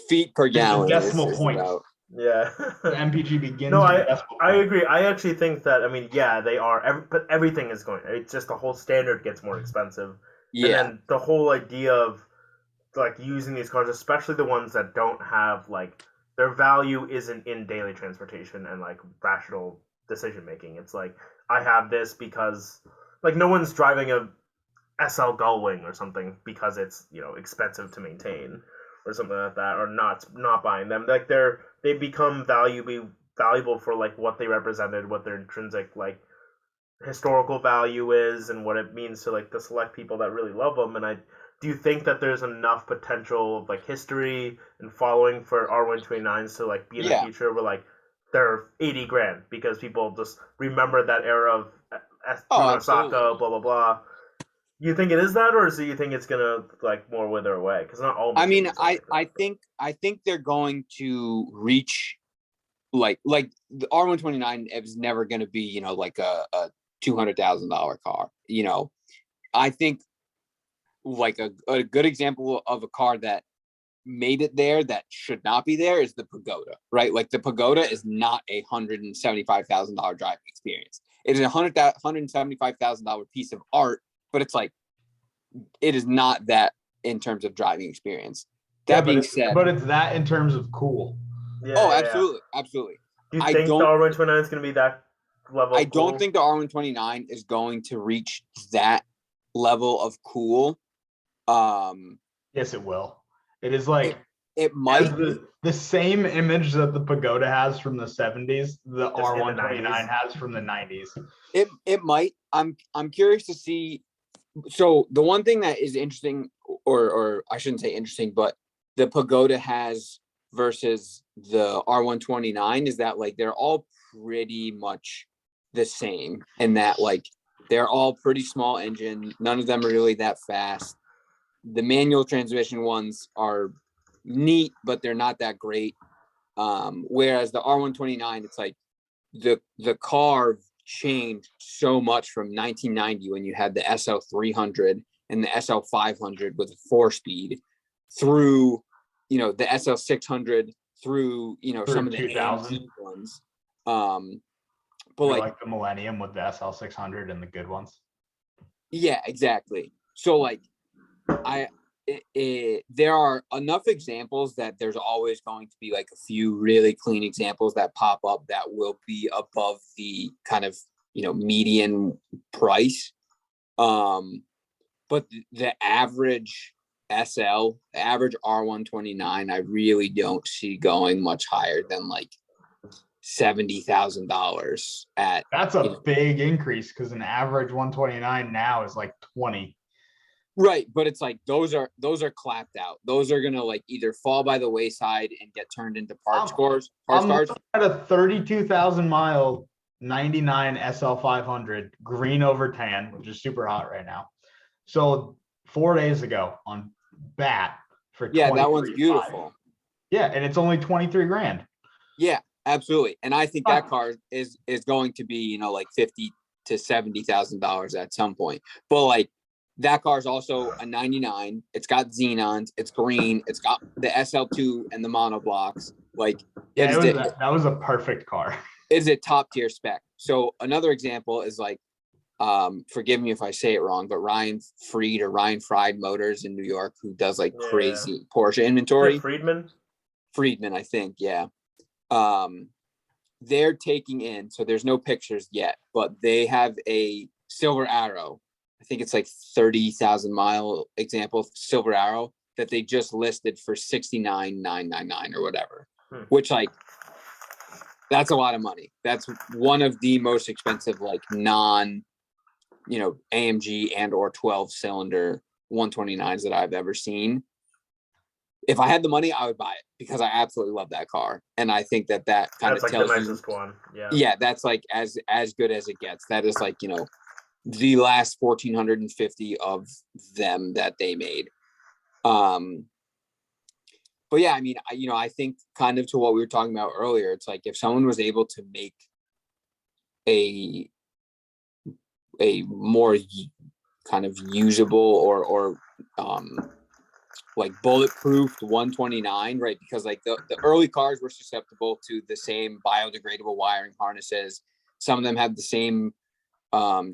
Feet per gallon. Decimal points. Yeah. The MPG begins. No, with decimal I points. agree. I actually think that, I mean, yeah, they are, but everything is going. It's just the whole standard gets more expensive. Yeah. And then the whole idea of like using these cars, especially the ones that don't have like their value isn't in daily transportation and like rational decision making. It's like, I have this because like no one's driving a SL Gullwing or something because it's, you know, expensive to maintain or something like that, or not buying them. Like they become valuable for like what they represented, what their intrinsic like historical value is, and what it means to like the select people that really love them. And I do you think that there's enough potential of like history and following for R129s to like be in the future where like they're 80 grand because people just remember that era of Osaka, blah blah blah. You think it is that, or do you think it's gonna like more wither away? Because not all. I mean, I think they're going to reach like the R129 is never going to be, you know, like a $200,000 car. You know, I think like a good example of a car that made it there that should not be there is the Pagoda, right? Like the Pagoda is not a $175,000 driving experience. It is a $175,000 piece of art, but it's like, it is not that in terms of driving experience. That being said, but it's that in terms of cool. Yeah, absolutely. Do you think the R129 is going to be that level? I don't think the R129 is going to reach that level of cool. Yes, it will. It is like it might the same image that the Pagoda has from the 70s, the R129 has from the 90s. It might. I'm curious to see. So the one thing that is interesting, or I shouldn't say interesting, but the Pagoda has versus the R129 is that like they're all pretty much the same, and that like they're all pretty small engine. None of them are really that fast. The manual transmission ones are neat, but they're not that great. Whereas the R129, it's like the car changed so much from 1990 when you had the SL300 and the SL500 with a 4-speed through, you know, the SL600 through, you know, some of the 2000 ones. But like the Millennium with the SL600 and the good ones. Yeah, exactly. So like there are enough examples that there's always going to be like a few really clean examples that pop up that will be above the kind of, you know, median price. But the average SL, the average R129, I really don't see going much higher than like $70,000 at. That's a big increase because an average 129 now is like 20. Right, but it's like those are clapped out. Those are gonna like either fall by the wayside and get turned into parts cars. At a 32,000 mile 99 SL500 green over tan, which is super hot right now. So 4 days ago on BAT for that one's beautiful. Yeah, and it's only 23 grand. Yeah, absolutely. And I think that car is going to be, you know, like $50,000 to $70,000 at some point. But like that car is also a 99. It's got xenons. It's green. It's got the SL2 and the monoblocks. Like, that was a perfect car. is a top tier spec. So another example is like, forgive me if I say it wrong, but Ryan Fried Motors in New York, who does like Yeah. crazy Porsche Like inventory. Friedman. I think, yeah. They're taking in, so there's no pictures yet, but they have a Silver Arrow. I think it's like 30,000 mile example Silver Arrow that they just listed for 69,999 or whatever, which like that's a lot of money. That's one of the most expensive like non, AMG and or 12 cylinder 129s that I've ever seen. If I had the money, I would buy it because I absolutely love that car, and I think that kind of like tells the nicest you, one. Yeah. Yeah, that's like as good as it gets. That is like the last 1,450 of them that they made. But yeah, I mean, I think kind of to what we were talking about earlier, it's like if someone was able to make a more kind of usable or like bulletproof 129, right? Because like the early cars were susceptible to the same biodegradable wiring harnesses. Some of them have the same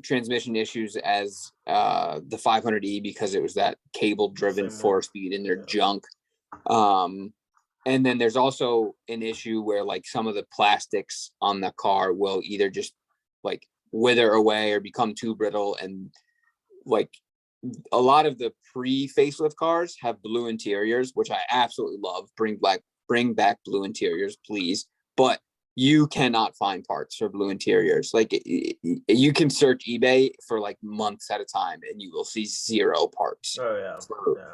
transmission issues as the 500E because it was that cable driven 4-speed in their junk. And then there's also an issue where like some of the plastics on the car will either just like wither away or become too brittle, and like a lot of the pre-facelift cars have blue interiors, which I absolutely love. Bring back blue interiors, please. But you cannot find parts for blue interiors. Like you can search eBay for like months at a time and you will see zero parts. Oh yeah.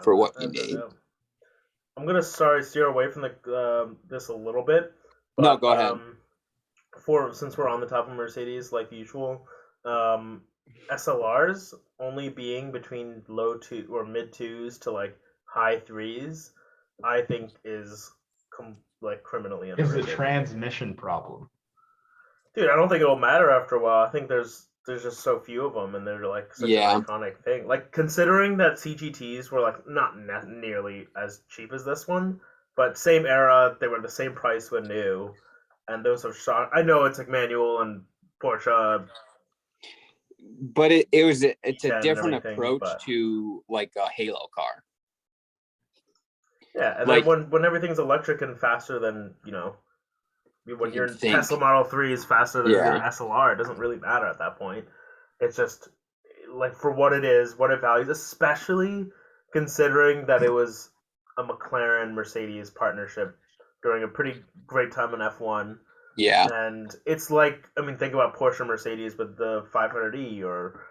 For what you need. I'm gonna steer away from this a little bit. But, no, go ahead. Since we're on the top of Mercedes, like usual, SLRs only being between low two or mid twos to like high threes, I think is criminally underrated. It's a transmission problem. Dude, I don't think it'll matter after a while. I think there's just so few of them, and they're like such an iconic thing. Like considering that CGTs were like not nearly as cheap as this one, but same era, they were the same price when new, and those have shot. I know it's like manual and Porsche, but it's a different approach but to like a halo car. Yeah, and like, then when everything's electric and faster than when your Tesla Model 3 is faster than your SLR, it doesn't really matter at that point. It's just like for what it is, what it values, especially considering that it was a McLaren Mercedes partnership during a pretty great time in F1. Yeah. And it's like, I mean, think about Porsche Mercedes with the 500E or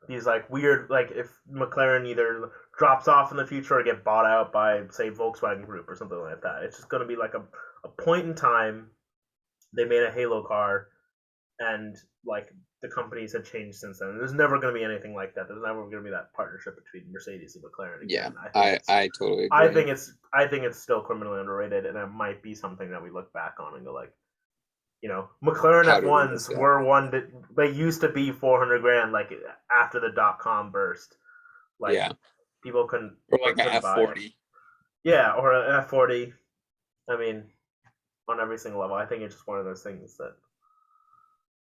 these like weird, like if McLaren either drops off in the future or get bought out by, say, Volkswagen Group or something like that. It's just going to be like a point in time they made a Halo car, and like the companies had changed since then. There's never going to be anything like that. There's never going to be that partnership between Mercedes and McLaren again. Yeah, I totally agree. I think it's still criminally underrated, and it might be something that we look back on and go like, McLaren F1s were one that they used to be 400 grand, like after the .com burst. Like people couldn't, or like an F40. Yeah, or an F40. I mean, on every single level, I think it's just one of those things that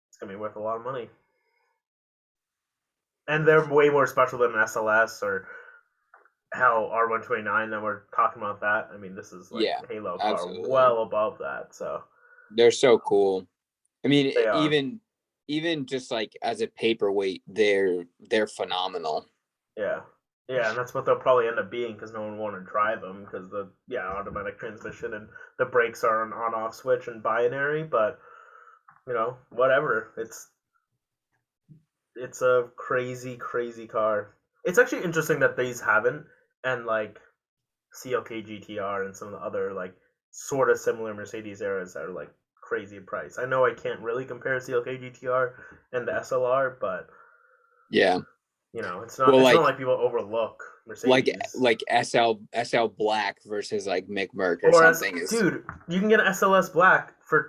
it's gonna be worth a lot of money, and they're way more special than an SLS or how R129 that we're talking about. That I mean, this is like Halo car, well above that. So they're so cool. I mean, even just like as a paperweight, they're phenomenal. Yeah, and that's what they'll probably end up being because no one want to drive them because the automatic transmission and the brakes are an on-off switch and binary. But whatever. It's a crazy car. It's actually interesting that these haven't, and like CLK GTR and some of the other like sort of similar Mercedes eras are like crazy price. I know I can't really compare CLK GTR and the SLR, but it's not. Well, it's not like people overlook Mercedes. Like SL Black versus like McMurk or something. Dude, you can get an SLS Black for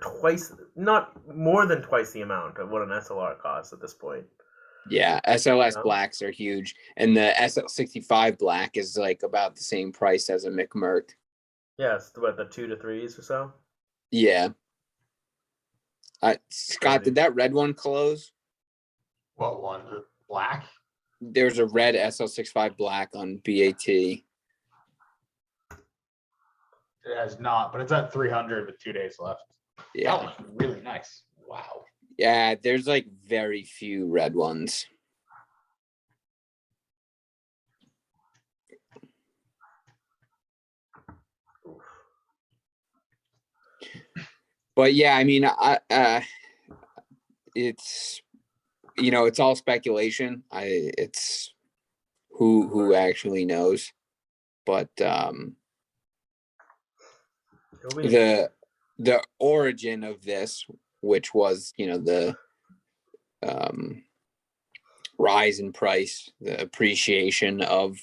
not more than twice the amount of what an SLR costs at this point. Yeah, SLS Blacks are huge, and the SL65 Black is like about the same price as a McMurk. Yeah, it's about the 2 to 3s or so. Yeah. Scott, did that red one close? What one? The black? There's a red SL65 black on BAT. It has not, but it's at 300 with 2 days left. Yeah. That was really nice. Wow. Yeah, there's like very few red ones. But yeah, I mean, it's, you know, it's all speculation. It's who actually knows. But the origin of this, which was, you know, the rise in price, the appreciation of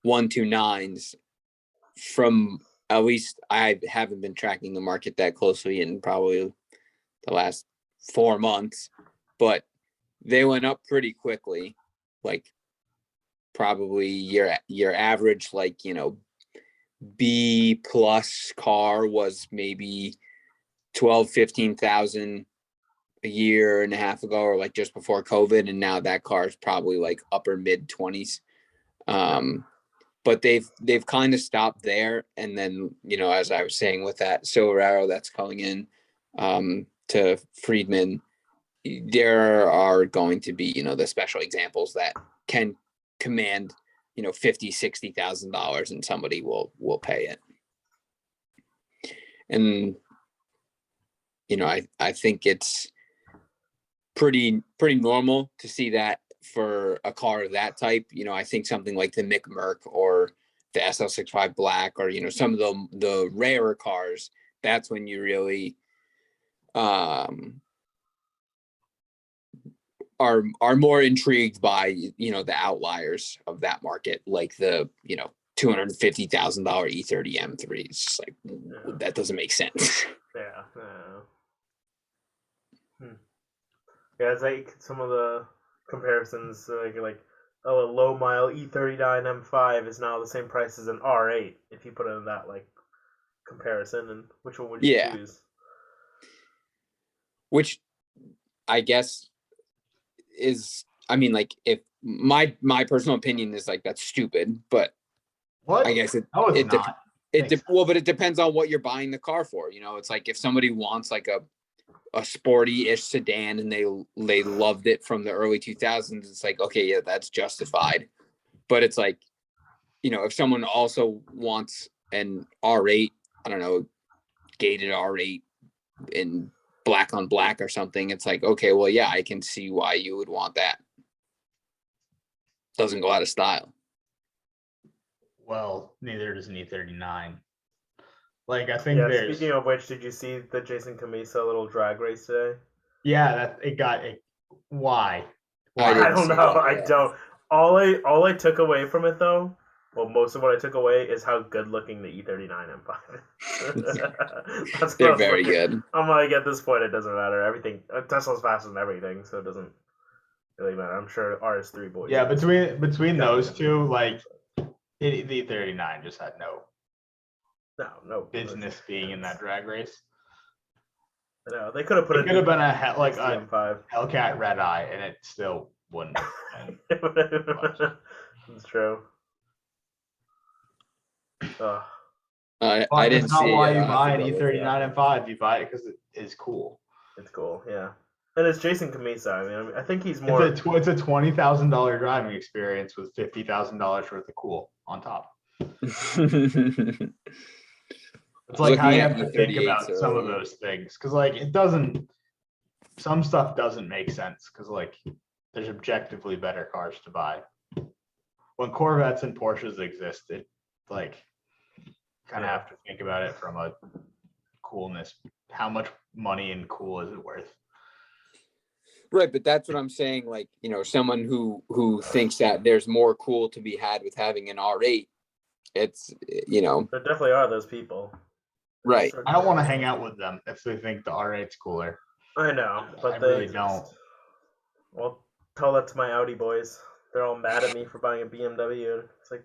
129s, from, at least I haven't been tracking the market that closely in probably the last 4 months, but they went up pretty quickly. Like probably your average, like, you know, B plus car was maybe 12-15,000 a year and a half ago, or like just before COVID, and now that car is probably like upper mid 20s. But they've kind of stopped there, and then, you know, as I was saying with that Silver Arrow that's coming in to Friedman, there are going to be, you know, the special examples that can command, you know, $50,000-$60,000, and somebody will pay it. And, you know, I think it's pretty normal to see that for a car of that type. You know, I think something like the Mick Merck or the SL65 Black, or, you know, some of the rarer cars, that's when you really are more intrigued by, you know, the outliers of that market, like the, you know, $250,000 E30 M3. It's just like, that doesn't make sense. Yeah. Yeah, it's like some of the comparisons, like a low mile E39 M5 is now the same price as an R8 if you put it in that like comparison. And which one would you choose? Which I guess is, I mean, like, if my personal opinion is like, that's stupid, but what? I guess no, it's not. Well, but it depends on what you're buying the car for. You know, it's like if somebody wants like a sporty-ish sedan and they loved it from the early 2000s, it's like, okay, yeah, that's justified. But it's like, you know, if someone also wants an R8, I don't know, gated R8 in black on black or something, it's like, okay, well, yeah, I can see why you would want that. Doesn't go out of style. Well, neither does an E39. Like, I think Speaking of which, did you see the Jason Camisa little drag race today? Yeah, why? I don't know. I don't. All I took away from it, though, well, most of what I took away is how good looking the E39 M5. They're very good. I'm like, at this point, it doesn't matter. Everything, Tesla's faster than everything, so it doesn't really matter. I'm sure RS3 boys. Yeah, between those two, like, the E39 just had no business being in that drag race. No, they could have put it. Could have been a M5 Hellcat Red Eye, and it still wouldn't. It's true. I didn't see. That's not why you buy an E39 M5. You buy it because it is cool. It's cool, yeah. And it's Jason Camisa. I mean, I think he's more. It's a $20,000 driving experience with $50,000 worth of cool on top. It's like how you have to think about some of those things, because like some stuff doesn't make sense, because like there's objectively better cars to buy. When Corvettes and Porsches existed, like kind of have to think about it from a coolness. How much money and cool is it worth? Right, but that's what I'm saying. Like, you know, someone who thinks that there's more cool to be had with having an R8, it's, you know, there definitely are those people. Right. I don't want to hang out with them if they think the R8's cooler. I know, but I really don't. Well, tell that to my Audi boys. They're all mad at me for buying a BMW. It's like,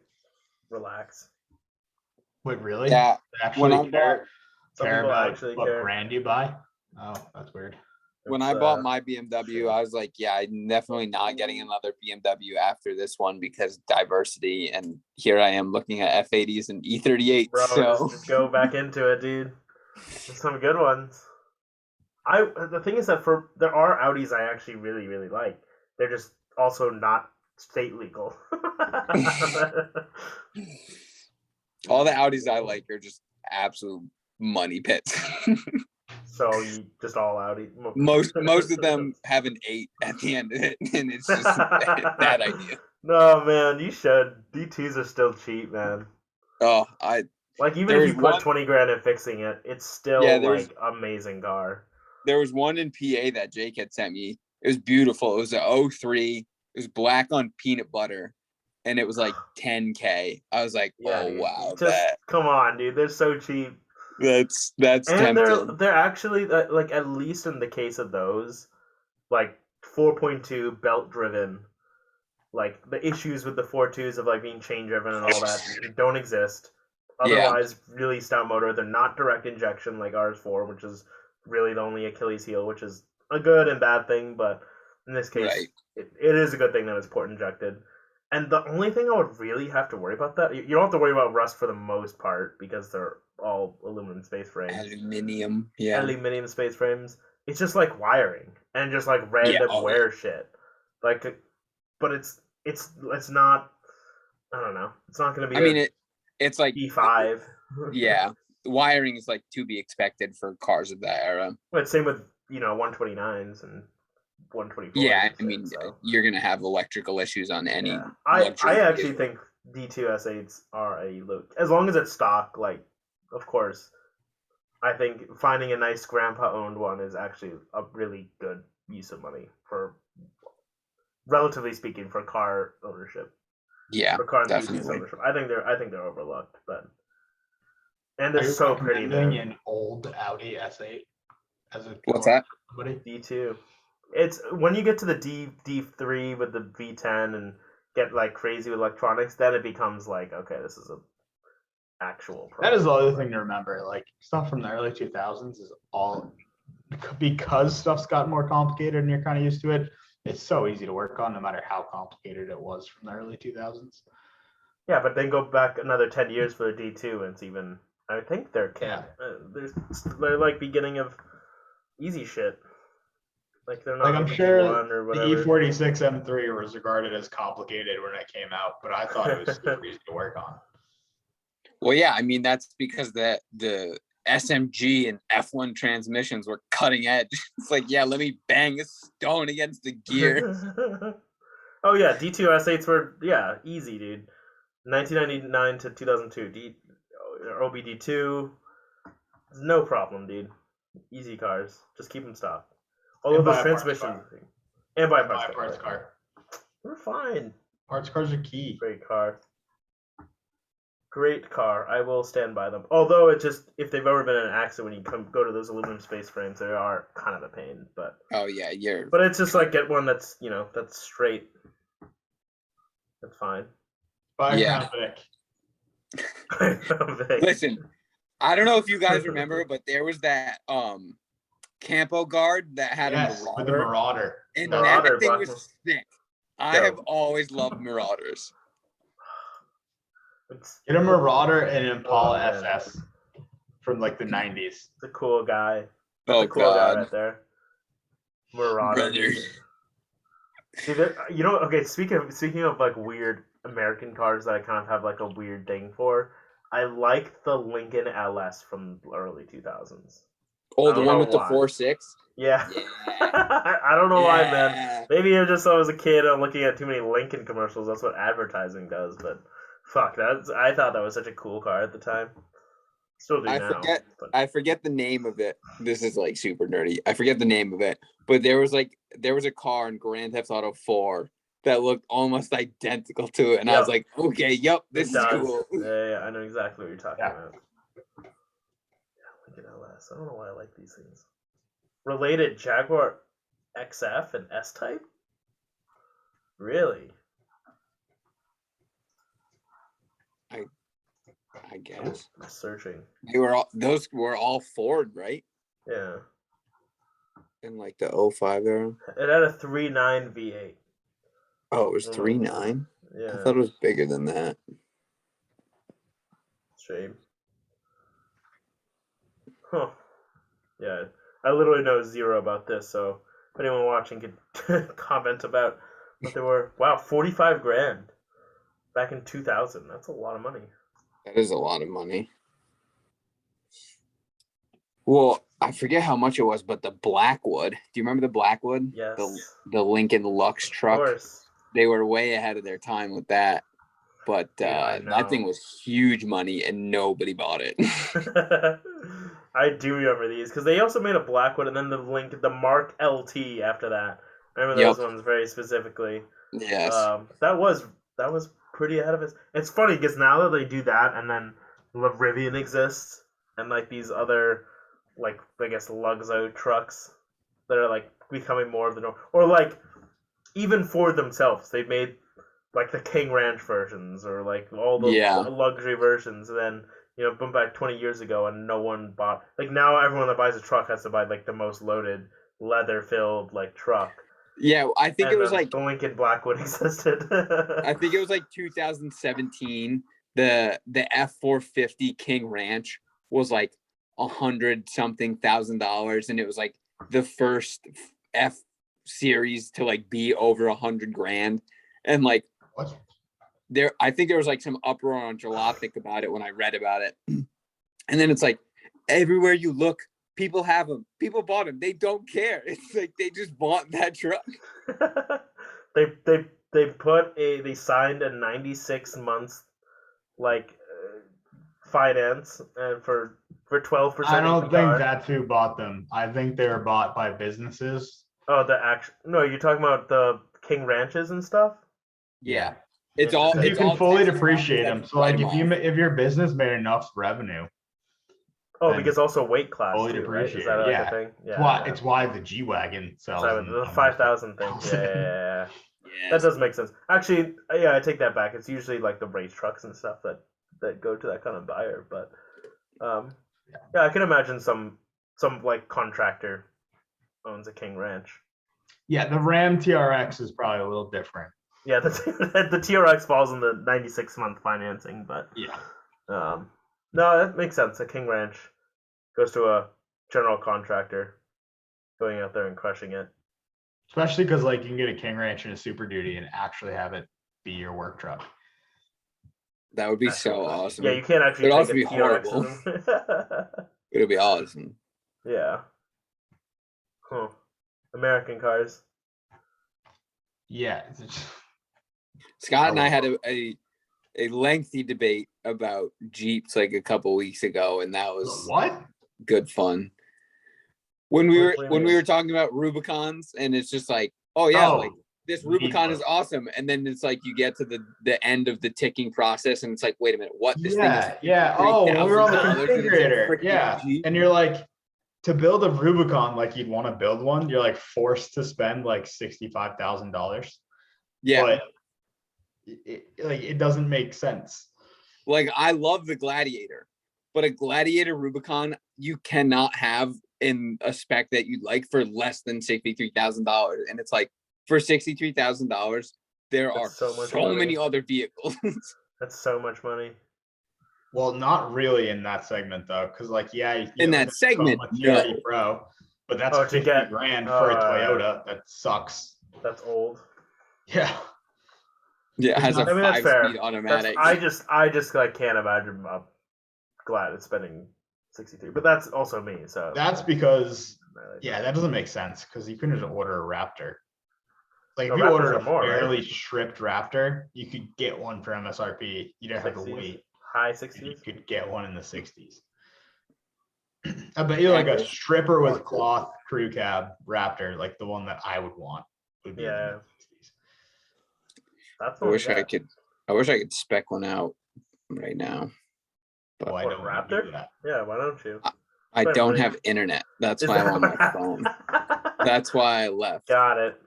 relax. Wait, really? Yeah. They actually care Some people about actually what care. brand you buy? Oh, that's weird. When It's, I bought my BMW, I was like, yeah, I'm definitely not getting another BMW after this one because diversity. And here I am looking at F80s and E38. bro, So just go back into it, dude. There's some good ones. The thing is that there are Audis I actually really really like. They're just also not state legal. all the Audis I like are just absolute money pits. So you just all Audi. most of them have an 8 at the end of it, and it's just a bad idea. No man, you should. D2s are still cheap, man. Oh, Like even there if was you put one 20 grand in fixing it, it's still Yeah, like amazing car. there was one in PA that Jake had sent me. It was beautiful. It was a 03. It was black on peanut butter, and it was like 10K. I was like, Yeah, oh dude. wow, Just come on, dude. They're so cheap. that's And tempting. they're actually like at least in the case of those, like 4.2 belt driven, like the issues with the 4.2s of like being chain driven and all that don't exist. Yeah, Otherwise, really stout motor. They're not direct injection like RS4, which is really the only Achilles heel, which is a good and bad thing. But in this case, right. it is a good thing that it's port injected. And the only thing I would really have to worry about that, you don't have to worry about rust for the most part because they're all aluminum space frames, Aluminium. Yeah. aluminium space frames. It's just like wiring and just like Yeah. random Oh, wear shit. Like, but it's not. I don't know. It's not going to I be mean a it's like E5. yeah. Wiring is like to be expected for cars of that era. But same with 129s and 124s. Yeah, and I mean shit, so you're gonna have electrical issues on any yeah, I luxury actually vehicle. think D2 S8s are a look as long as it's stock. Like, of course, I think finding a nice grandpa owned one is actually a really good use of money for, relatively speaking, for car ownership, Yeah, for car enthusiast definitely. ownership. I think they're overlooked, but and they're Are you so pretty, recommending man. an old Audi S8 as a What's car that? for somebody? D2. It's when you get to the D3 with the V10 and get like crazy with electronics, then it becomes like, okay, this is a actual That is the problem. other thing to remember. Like stuff from the early 2000s is all because stuff's gotten more complicated and you're kind of used to it. It's so easy to work on, no matter how complicated it was from the early 2000s. Yeah, but then go back another 10 years for the D2, and it's even. I think they're Yeah. they're like beginning of easy shit. Like they're Like not I'm like a sure D1 or the whatever. E46 M3 was regarded as complicated when it came out, but I thought it was super easy to work on. Well, yeah, I mean that's because the SMG and F1 transmissions were cutting edge. It's like, yeah, let me bang a stone against the gear. Oh yeah, D2 S8s were easy, dude. 1999 to 2002, OBD2, no problem, dude. Easy cars, just keep them stocked. Although And those buy a parts transmissions, car. and buy And buy a parts parts car, car. we're fine. Parts cars are key. Great car. Great car. I will stand by them. Although it just, if they've ever been in an accident, when you go to those aluminum space frames, they are kind of a pain. But Oh yeah, it's just like get one that's that's straight. That's fine. Buy a yeah. Crown Vic. Listen, I don't know if you guys remember, but there was that Campo Guard that had Yes, a with the Marauder, Marauder. and Marauder that thing Black. was sick. I Yo. have always loved Marauders. Get a Marauder and an Impala Oh, man. SS from like the 90s. It's a cool guy. That's Oh a cool guy God, right there. Marauder, brother. dude. Okay. Speaking of like weird American cars that I kind of have like a weird thing for, I like the Lincoln LS from the early 2000s. Oh, I the don't one know with the why. 4.6. Yeah. Yeah. I don't know why, man. Yeah. Maybe it was just I was a kid and I'm looking at too many Lincoln commercials. That's what advertising does. But fuck, I thought that was such a cool car at the time. Still do I now. forget. But I forget the name of it. This is like super nerdy. I forget the name of it, but there was a car in Grand Theft Auto 4 that looked almost identical to it, and I was Yep. like, okay, yep, this it is does. cool. Yeah, I know exactly what you're talking Yeah. about. Lincoln LS. I don't know why I like these things. Related Jaguar XF and S Type? Really? I guess I'm searching. those were all Ford, right? Yeah. In like the '05 era. It had a 3.9 V8. Oh, it was I don't know. 3.9. I Yeah, thought it was bigger than that. shame. Huh. Yeah, I literally know zero about this, so if anyone watching could comment about what they were. Wow, 45 grand back in 2000. That's a lot of money. That is a lot of money. Well, I forget how much it was, but the Blackwood. Do you remember the Blackwood? Yes. The Lincoln Lux Of truck. course. They were way ahead of their time with that. But Dude, I that thing know. was huge money and nobody bought it. I do remember these because they also made a Blackwood and then the Mark LT after that. I remember Yep. those ones very specifically. Yes. That was pretty ahead of it. It's funny because now that they do that and then Rivian exists and like these other like I guess Luxo trucks that are like becoming more of the norm, or like even Ford themselves, they've made like the King Ranch versions or like all the Yeah. luxury versions. And then boom, back 20 years ago, and no one bought. Like now, everyone that buys a truck has to buy like the most loaded, leather-filled like truck. Yeah, I think And it was then like the Lincoln Blackwood existed. I think it was like 2017. The F450 King Ranch was like $100-something thousand, and it was like the first F series to like be over $100,000. And like What? I think there was like some uproar on Jalopnik about it when I read about it. And then it's like everywhere you look, people have them. People bought them. They don't care. It's like they just bought that truck. They signed a 96 months like finance and for 12%. I don't think that's who bought them. I think they were bought by businesses. Oh, no, you're talking about the King Ranches and stuff. Yeah. It's all. Because you It's can all fully Texas depreciate companies them. that So like write 'em off. if your business made enough revenue, Oh, then because also weight class fully too, right? Is depreciate that it. like Yeah. a thing? It's Yeah. why yeah. it's why the G Wagon sells Sorry, in the almost 5,000 thing. 1,000. Yeah. That Yes. does make sense. Actually, yeah, I take that back. It's usually like the race trucks and stuff that go to that kind of buyer. But yeah, I can imagine some like contractor owns a King Ranch. Yeah, the Ram TRX is probably a little different. Yeah, the TRX falls in the 96-month financing, but Yeah. no, that makes sense. A King Ranch goes to a general contractor, going out there and crushing it. Especially because like you can get a King Ranch and a Super Duty and actually have it be your work truck. That would be That's so cool. awesome. Yeah, you can't actually It'd take also a be TRX. horrible. It'll be awesome. Yeah. Huh. American cars. Yeah. Scott and I had a lengthy debate about Jeeps like a couple weeks ago, and that was What? good fun. When we What do you mean? were talking about Rubicons, and it's just like, oh yeah, Oh, like this Rubicon is awesome, and then it's like you get to the end of the ticking process, and it's like, wait a minute, what? This thing is Yeah. Oh, when we were on the $53,000 and it's a configurator. freaking Yeah. Jeep? And you're like, to build a Rubicon like you'd want to build one, you're like forced to spend like $65,000. Yeah, But it doesn't make sense. like I love the Gladiator, but a Gladiator Rubicon you cannot have in a spec that you'd like for less than $63,000, and it's like for $63,000 there are so much so money. many other vehicles. That's so much money. Well, not really in that segment though, because like In that segment, TRD no. Pro, but that's Oh, to 50 get- grand for a yeah. Toyota. That sucks. That's old. Yeah. Yeah, it has a I mean, that's fair. 5-speed automatic. I just like can't imagine. I'm glad it's spending 63, but that's also me. So That's because that doesn't make sense because you couldn't just order a Raptor. Like No, if you Raptors order are a more, right? fairly stripped Raptor, you could get one for MSRP. You'd have to 60s? wait. High And you 60s. could get one in the 60s. I bet you like a stripper with cloth crew cab Raptor, like the one that I would want, would be in Yeah. the 60s. That's I wish I could spec one out right now. Well, I What, don't wanna Raptor? do that. Yeah, why don't you? I Wait, don't really? have internet. That's Is why I'm that on my what phone. happened? That's why I left. Got it.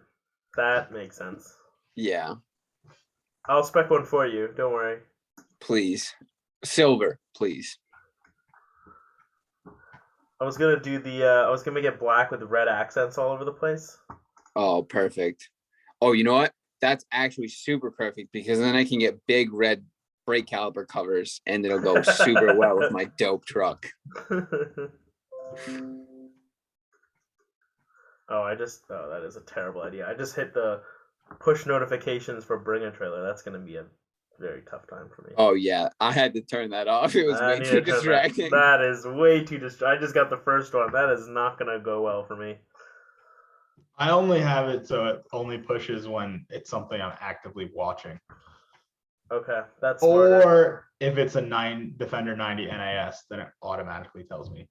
That makes sense. Yeah, I'll spec one for you. Don't worry. please. Silver, please. I was gonna do the. I was gonna make it black with red accents all over the place. Oh, perfect. Oh, you know what? That's actually super perfect because then I can get big red brake caliper covers and it'll go super well with my dope truck. Oh, that is a terrible idea. I just hit the push notifications for Bring a Trailer. That's gonna be a very tough time for me. Oh yeah, I had to turn that off. It was I way need too to turn that. distracting. That is way too I just got the first one. That is not gonna go well for me. I only have it so it only pushes when it's something I'm actively watching. Okay, that's smarter. Or if it's a Defender 90 NAS, then it automatically tells me.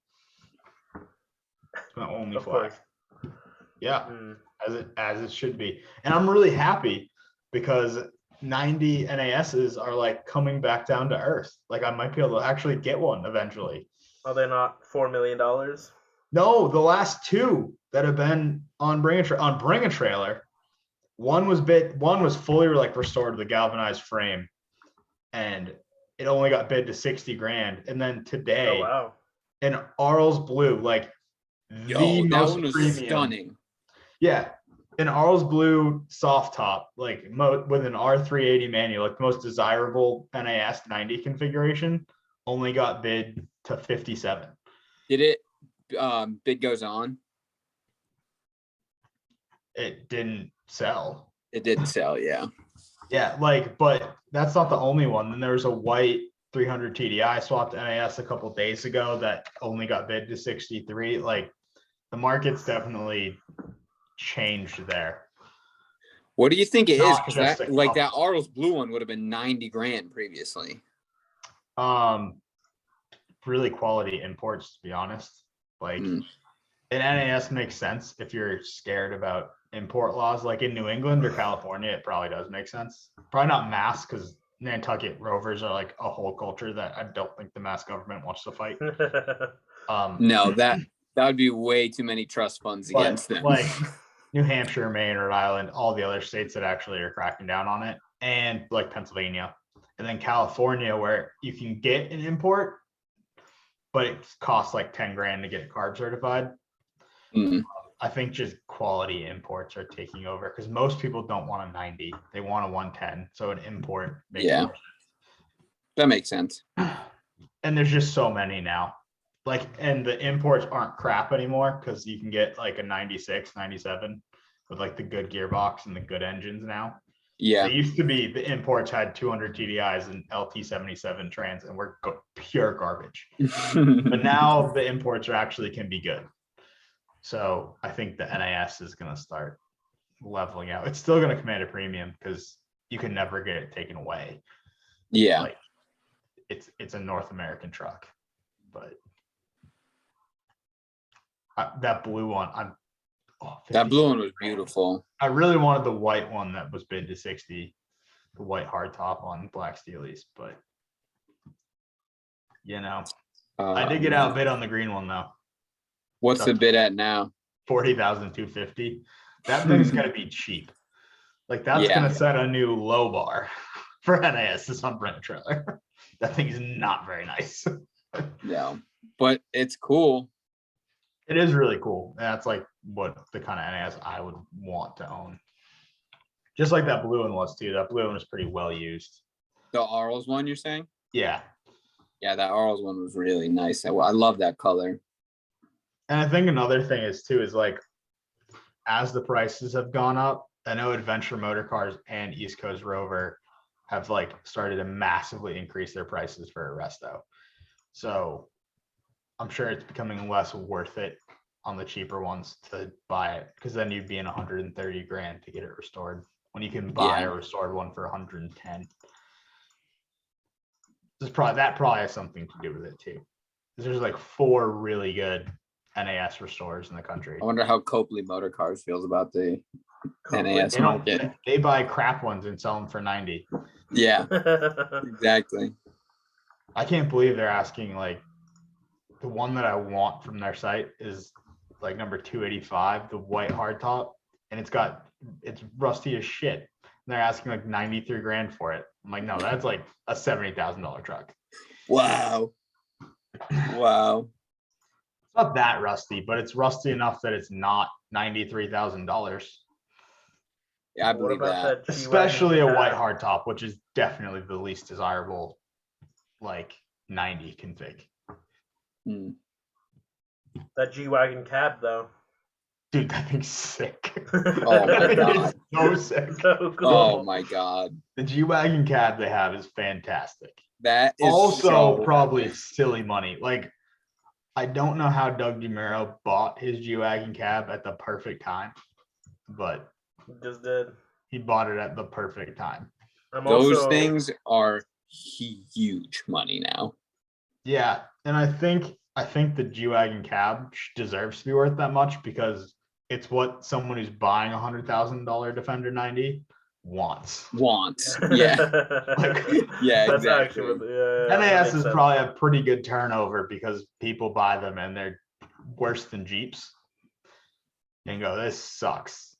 It's my only Of flag. course. Yeah, Mm. as it should be. And I'm really happy because 90 NASs are like coming back down to earth. Like I might be able to actually get one eventually. Are they not $4 million? No, the last two that have been on Bring a Trailer, one was fully like restored to the galvanized frame, and it only got bid to 60 grand. And then Oh today, wow. an Arles Blue, like the Yo, that most one was premium. stunning. Yeah, an Arles Blue soft top, like with an R380 manual, like the most desirable NAS 90 configuration, only got bid to 57. Did it bid goes on? It didn't sell. It didn't sell, yeah. Yeah, like, but that's not the only one. Then there was a white 300 TDI swapped NAS a couple days ago that only got bid to 63. Like, the market's definitely changed there. What do you think it is? Not Because just that a like that couple. Arles Blue one would have been 90 grand previously. Really quality imports, to be honest. Like, an NAS makes sense if you're scared about import laws. Like in New England or California, it probably does make sense. Probably not Mass, because Nantucket Rovers are like a whole culture that I don't think the Mass government wants to fight. No, that would be way too many trust funds against them. Like New Hampshire, Maine, Rhode Island, all the other states that actually are cracking down on it, and like Pennsylvania, and then California, where you can get an import, but it costs like 10 grand to get it carb certified. I think just quality imports are taking over because most people don't want a 90, they want a 110. So an import makes more sense. That makes sense. And there's just so many now. Like, and the imports aren't crap anymore because you can get like a 96, 97 with like the good gearbox and the good engines now. Yeah. It used to be the imports had 200 TDIs and LT77 trans and were pure garbage. But now the imports are actually can be good. So I think the NAS is going to start leveling out. It's still going to command a premium because you can never get it taken away. Yeah. Like, it's a North American truck, but that blue one, that blue one was beautiful. I really wanted the white one that was bid to 60, the white hardtop on Black Steelies, but you know, I did get outbid on the green one though. What's the bid at now? 40,250. That thing's gonna be cheap. Like that's gonna set a new low bar for NAS. This on Bring a Trailer. That thing is not very nice. No, but it's cool. It is really cool. And that's like what the kind of NAS I would want to own. Just like that blue one was too. That blue one was pretty well used. The Arles one, you're saying? Yeah. Yeah, that Arles one was really nice. I love that color. And I think another thing is like, as the prices have gone up, I know Adventure Motor Cars and East Coast Rover have like started to massively increase their prices for a resto. So I'm sure it's becoming less worth it on the cheaper ones to buy it, because then you'd be in 130 grand to get it restored when you can buy a restored one for 110. That probably has something to do with it too. There's like 4 really good NAS restores in the country. I wonder how Copley Motor Cars feels about the NAS market. They buy crap ones and sell them for 90. Yeah, exactly. I can't believe they're asking, like, the one that I want from their site is like number 285, the white hardtop, and it's rusty as shit. And they're asking like 93 grand for it. I'm like, no, that's like a $70,000 truck. Wow. not that rusty, but it's rusty enough that it's not $93,000. Yeah, I What believe about that. that Especially a G-Wagon white cab? hardtop, which is definitely the least desirable, like 90 config. Hmm. That G-Wagon cab though. Dude, that thing's sick. Oh my That thing God. is so sick. So cool. Oh my God. The G-Wagon cab they have is fantastic. That is Also, so probably epic. silly money. Like, I don't know how Doug DeMuro bought his G-Wagon cab at the perfect time, but Just did. he bought it at the perfect time. I'm Those also things are huge money now. Yeah, and I think the G-Wagon cab deserves to be worth that much because it's what someone who's buying $100,000 Defender 90 wants. Wants. Yeah. Like, Yeah, That's exactly. actually what that NAS makes is sense. probably a pretty good turnover because people buy them and they're worse than Jeeps and go, this sucks,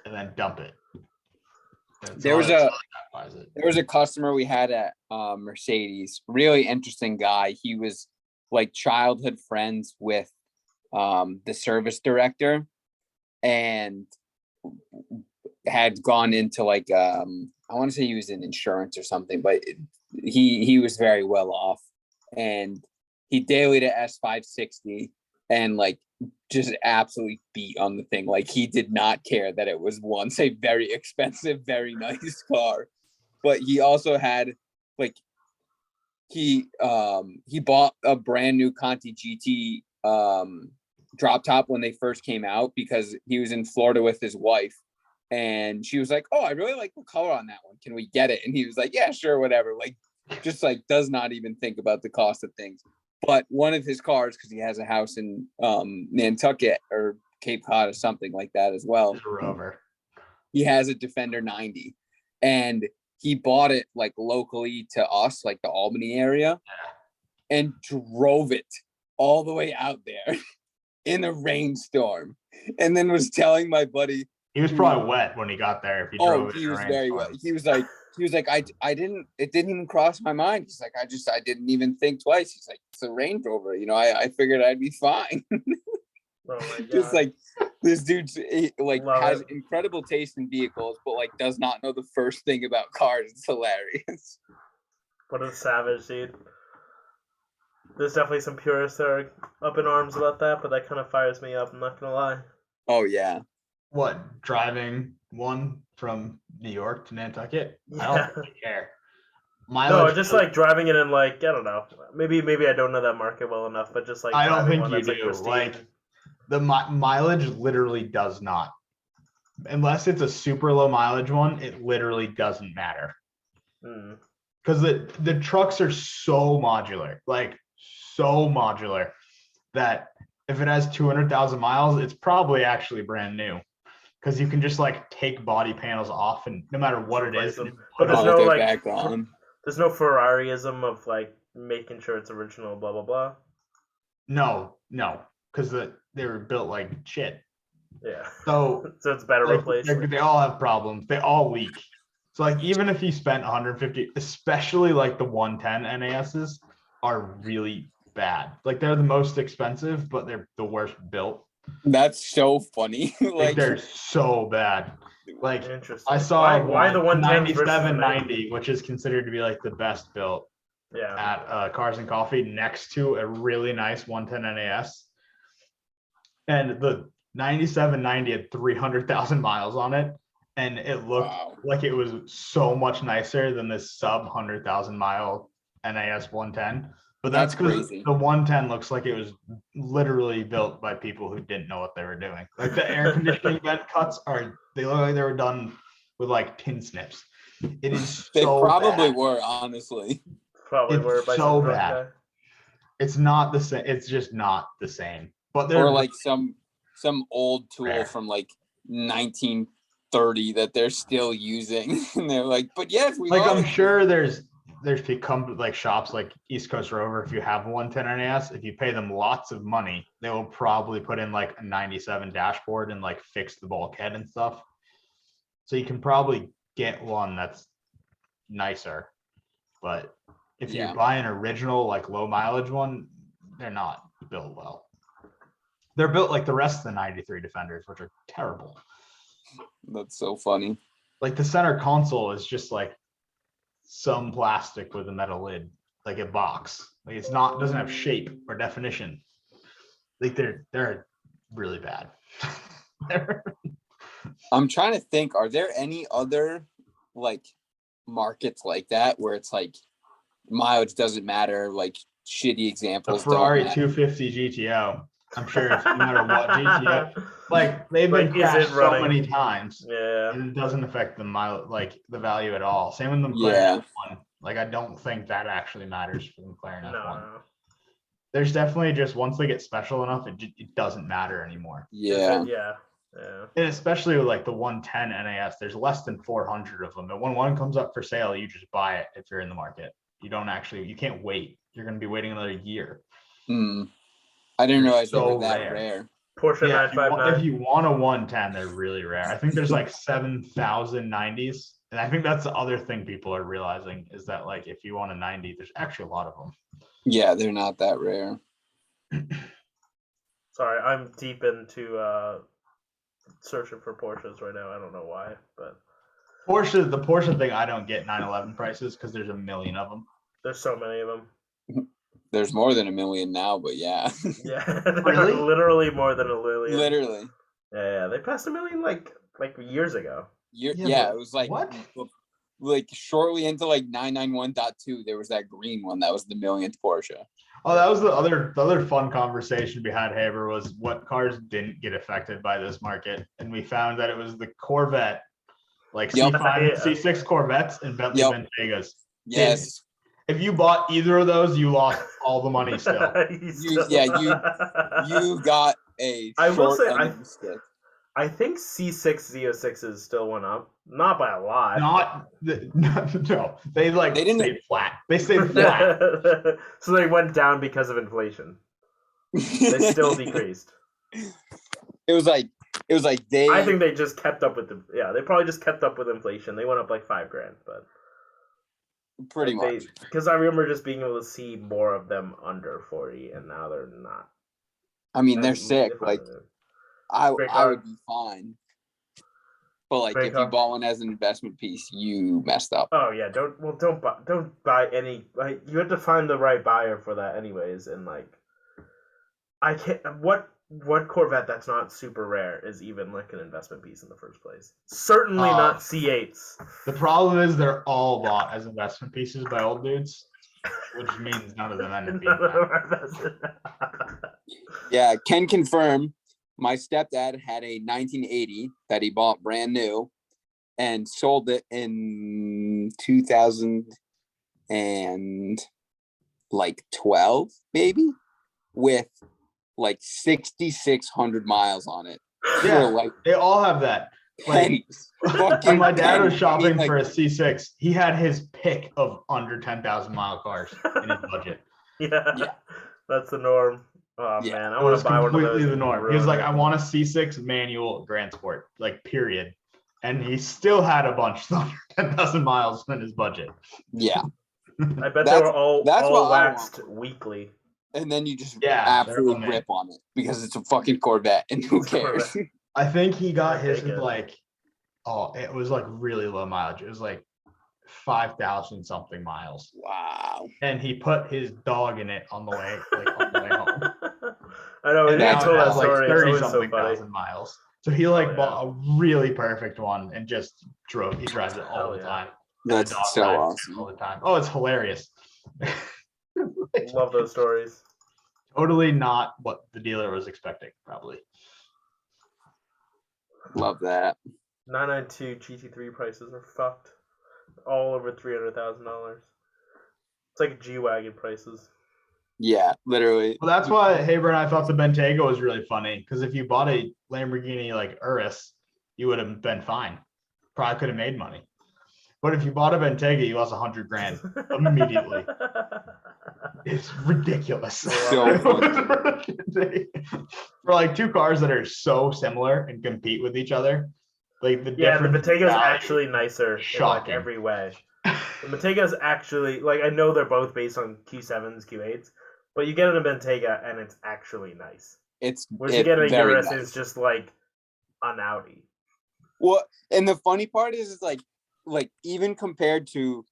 and then dump it. And There was someone a else buys it. there was a customer we had at Mercedes, really interesting guy. He was like childhood friends with the service director and had gone into like I want to say he was in insurance or something, but he was very well off, and he dailied a S560 and like just absolutely beat on the thing. Like he did not care that it was once a very expensive, very nice car, but he also had like he bought a brand new Conti GT drop top when they first came out because he was in Florida with his wife. And she was like, "Oh, I really like the color on that one. Can we get it?" And he was like, "Yeah, sure, whatever." Like, just like does not even think about the cost of things. But one of his cars, because he has a house in Nantucket or Cape Cod or something like that as well. It's a Rover. He has a Defender 90, and he bought it like locally to us, like the Albany area, and drove it all the way out there in a rainstorm, and then was telling my buddy. He was probably wet when he got there. If he drove it He in a was very wet. rainstorm. He was like, it didn't even cross my mind. He's like, I didn't even think twice. He's like, it's a Range Rover, I figured I'd be fine. Oh my god. Just like this dude's like Love has it. incredible taste in vehicles, but like does not know the first thing about cars. It's hilarious. What a savage, dude. There's definitely some purists that are up in arms about that, but that kind of fires me up. I'm not gonna lie. Oh yeah. What, driving one from New York to Nantucket? I Yeah. don't really care. No, Mileage just does- like driving it in like I don't know. Maybe I don't know that market well enough, but just like I don't driving think one you that's like do. pristine. Like the mileage literally does not, unless it's a super low mileage one. It literally doesn't matter Hmm. because the trucks are so modular, that if it has 200,000 miles, it's probably actually brand new. Because you can just like take body panels off and no matter what it Replace is, them. and But put there's on. no They're like back on. there's no Ferrariism of like making sure it's original, blah blah blah. No, because they were built like shit. Yeah. So So it's better like, replaced. they all have problems. They all leak. So like even if you spent 150, especially like the 110 NASs are really bad. Like they're the most expensive, but they're the worst built. That's so funny. Like like they're so bad. Like Interesting. I saw why the 110 versus the 9790, which is considered to be like the best built Yeah. at Cars and Coffee, next to a really nice 110 NAS. And the 9790 had 300,000 miles on it. And it looked Wow. like it was so much nicer than this sub 100,000 mile NAS 110. But that's That's because crazy. the 110 looks like it was literally built by people who didn't know what they were doing. Like the air conditioning vent cuts they look like they were done with like tin snips. It is They so probably bad. were, honestly. Probably It's were by so some drunk bad. guy. It's not the same. It's just not the same. But they're Or like some old tool Rare. from like 1930 that they're still using. And they're like, but yes, we like I'm always sure there's become like shops like East Coast Rover. If you have a 110 NAS, if you pay them lots of money, they will probably put in like a 97 dashboard and like fix the bulkhead and stuff. So you can probably get one that's nicer. But if Yeah. you buy an original like low mileage one, they're not built well. They're built like the rest of the 93 Defenders, which are terrible. That's so funny. Like the center console is just like some plastic with a metal lid, like a box. Like it's not, doesn't have shape or definition. Like they're really bad. I'm trying to think, are there any other like markets like that where it's like mileage doesn't matter, like shitty The examples Ferrari don't matter? 250 GTO. I'm sure if no matter what GTO, like they've Like, been is it crashed so running? many times, Yeah. and it doesn't affect the mile, like the value at all. Same with the McLaren Yeah. F1. Like I don't think that actually matters for the McLaren F1. No. There's definitely just once they get special enough, it doesn't matter anymore. Yeah. Yeah. Yeah. And especially with like the 110 NAS, there's less than 400 of them. And when one comes up for sale, you just buy it if you're in the market. You can't wait. You're going to be waiting another year. I didn't They're realize they so were that rare. rare. Porsche Yeah, if 959. you want a 110, they're really rare. I think there's like 7,000 90s. And I think that's the other thing people are realizing is that like if you want a 90, there's actually a lot of them. Yeah, they're not that rare. Sorry, I'm deep into searching for Porsches right now. I don't know why, but The Porsche thing, I don't get 911 prices because there's a million of them. there's so many of them. There's more than a million now, but yeah. Yeah, Really? literally more than a million. Literally. Yeah, they passed a million like years ago. Yeah, but it was like what? like shortly into like 991.2, there was that green one that was the millionth Porsche. Oh, that was the other fun conversation we had, Haber, was what cars didn't get affected by this market. And we found that it was the Corvette, like Yep. C5 Yeah. C6 Corvettes and Bentley Yep. Bentegas. Yes. If you bought either of those, you lost all the money still. You got a I will short say, end of the stick. I think C6 Z06s still went up, not by a lot. No, they didn't- stayed flat. They stayed flat. So they went down because of inflation. They still decreased. It was like they. I think they just kept up with they probably just kept up with inflation. They went up like $5,000, but pretty much. because I remember just being able to see more of them under 40, and now they're not. I mean, they're And sick. if Like Great I car. would be fine. But like Great if car. you bought one as an investment piece, you messed up. Oh yeah, don't buy any. Like you have to find the right buyer for that, anyways. And like, I can't. What Corvette that's not super rare is even like an investment piece in the first place? Certainly not C8s. The problem is they're all bought as investment pieces by old dudes, which means none of them end up being None of them that. are invested. Yeah, can confirm. My stepdad had a 1980 that he bought brand new and sold it in 2012, maybe, with like 6,600 miles on it. Yeah. For like They all have that. Like, pennies. when Fucking my dad was pennies. I shopping mean, like, for a C6, he had his pick of under 10,000 mile cars in his budget. Yeah, that's the norm. Oh Yeah. man, I It want was to buy one of completely those. the and norm. He ruin was like, it. I want a C6 manual Grand Sport, like period. And he still had a bunch under 10,000 miles in his budget. yeah. I bet they That's- were all that's what I want. waxed weekly. And then you just Yeah, absolutely they're all rip on it because it's a fucking Corvette and who It's a cares? Corvette. I think he got I his take with it. like, it was like really low mileage. It was like 5,000 something miles. Wow. And he put his dog in it on the way, on the way home. I know. And When you now told it that has like story, it's 30 always so something funny. thousand miles. So he like Oh, yeah. bought a really perfect one and just he drives it all Hell the yeah. time. And the That's dog so rides it awesome. all the time. Oh, it's hilarious. Love those stories. Totally not what the dealer was expecting, probably. Love that. 992 GT3 prices are fucked. All over $300,000. It's like G-Wagon prices. Yeah, literally. Well, that's why Haber and I thought the Bentayga was really funny, because if you bought a Lamborghini like Urus, you would have been fine. Probably could have made money. But if you bought a Bentayga, you lost $100,000 immediately. It's ridiculous. So For like two cars that are so similar and compete with each other, like the Yeah, the difference in Bentayga is value- actually nicer in like Shocking. every way. The Bentayga is actually, like, I know they're both based on Q7s, Q8s, but you get in a Bentayga and it's actually nice. It's Once you get a very Urus, nice. it's just like an Audi. Well, and the funny part is like even compared to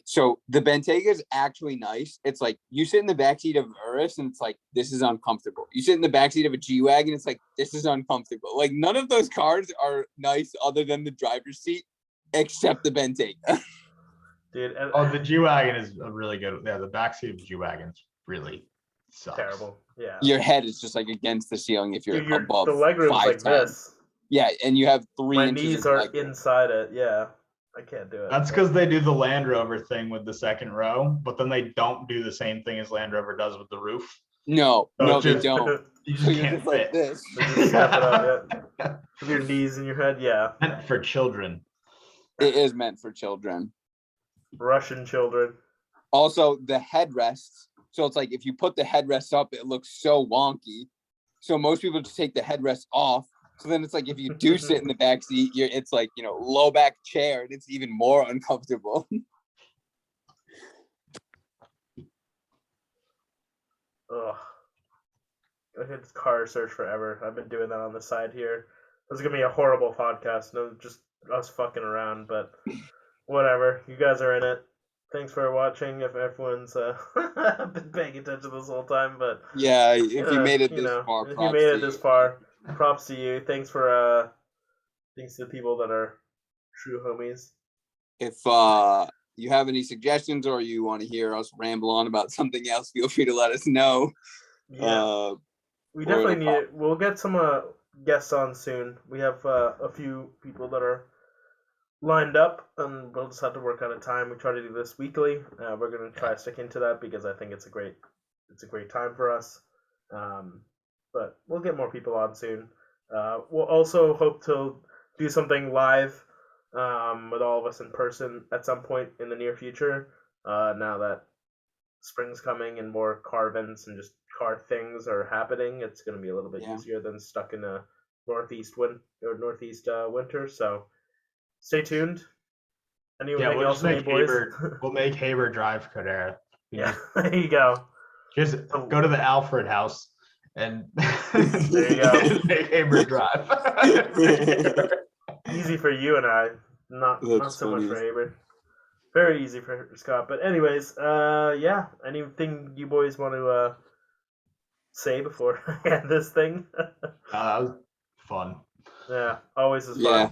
so the Bentayga is actually nice. It's like you sit in the backseat of Urus and it's like this is uncomfortable. You sit in the backseat of a G-Wagon, it's like this is uncomfortable. Like none of those cars are nice other than the driver's seat, except the Bentayga. Dude, Oh, the G-Wagon is a really good. Yeah, the backseat of the G-Wagon's really sucks. terrible. Yeah. Your head is just like against the ceiling if you're Dude, above the leg room's like 5'10". this. Yeah, and you have 3 My inches knees of are leg room. inside it. Yeah. I can't do it. That's because they do the Land Rover thing with the second row, but then they don't do the same thing as Land Rover does with the roof. No, So no, it's they just- don't. You So just you're can't just like fit. this. They just step it up, With your knees in your head, yeah. Meant for children. It is meant for children. Russian children. Also, the headrests. So it's like if you put the headrest up, it looks so wonky. So most people just take the headrest off. So then it's like if you do sit in the back seat, it's like low back chair, and it's even more uncomfortable. Ugh. I could car search forever. I've been doing that on the side here. This is gonna be a horrible podcast. No, just us fucking around, but whatever. You guys are in it. Thanks for watching. If everyone's been paying attention this whole time, but Yeah, if you made it this far, if you props made to it this you. far, props to you. Thanks to the people that are true homies. If you have any suggestions or you want to hear us ramble on about something else, feel free to let us know. Yeah. We Or definitely the need it. We'll get some guests on soon. We have a few people that are lined up, and we'll just have to work out a time. We try to do this weekly. We're gonna try to stick into that because I think it's a great time for us. But we'll get more people on soon. We'll also hope to do something live with all of us in person at some point in the near future. Now that spring's coming and more car events and just car things are happening, it's going to be a little bit easier than stuck in a northeast winter. So stay tuned. Anything we'll else, just make boys? We'll make Haber drive Cadera. Yeah, there you go. Just go to the Alfred house and There you go. just make Haber drive. Easy for you and I, not so much for Haber. Very easy for Scott. But anyways, yeah. Anything you boys want to say before I end this thing? That was fun. Yeah, always is fun. Yeah.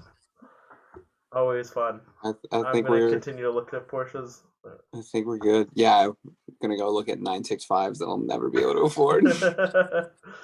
Always fun. I I'm think gonna we're continue to look at Porsches. I think we're good. Yeah, I'm gonna go look at 965s that I'll never be able to afford.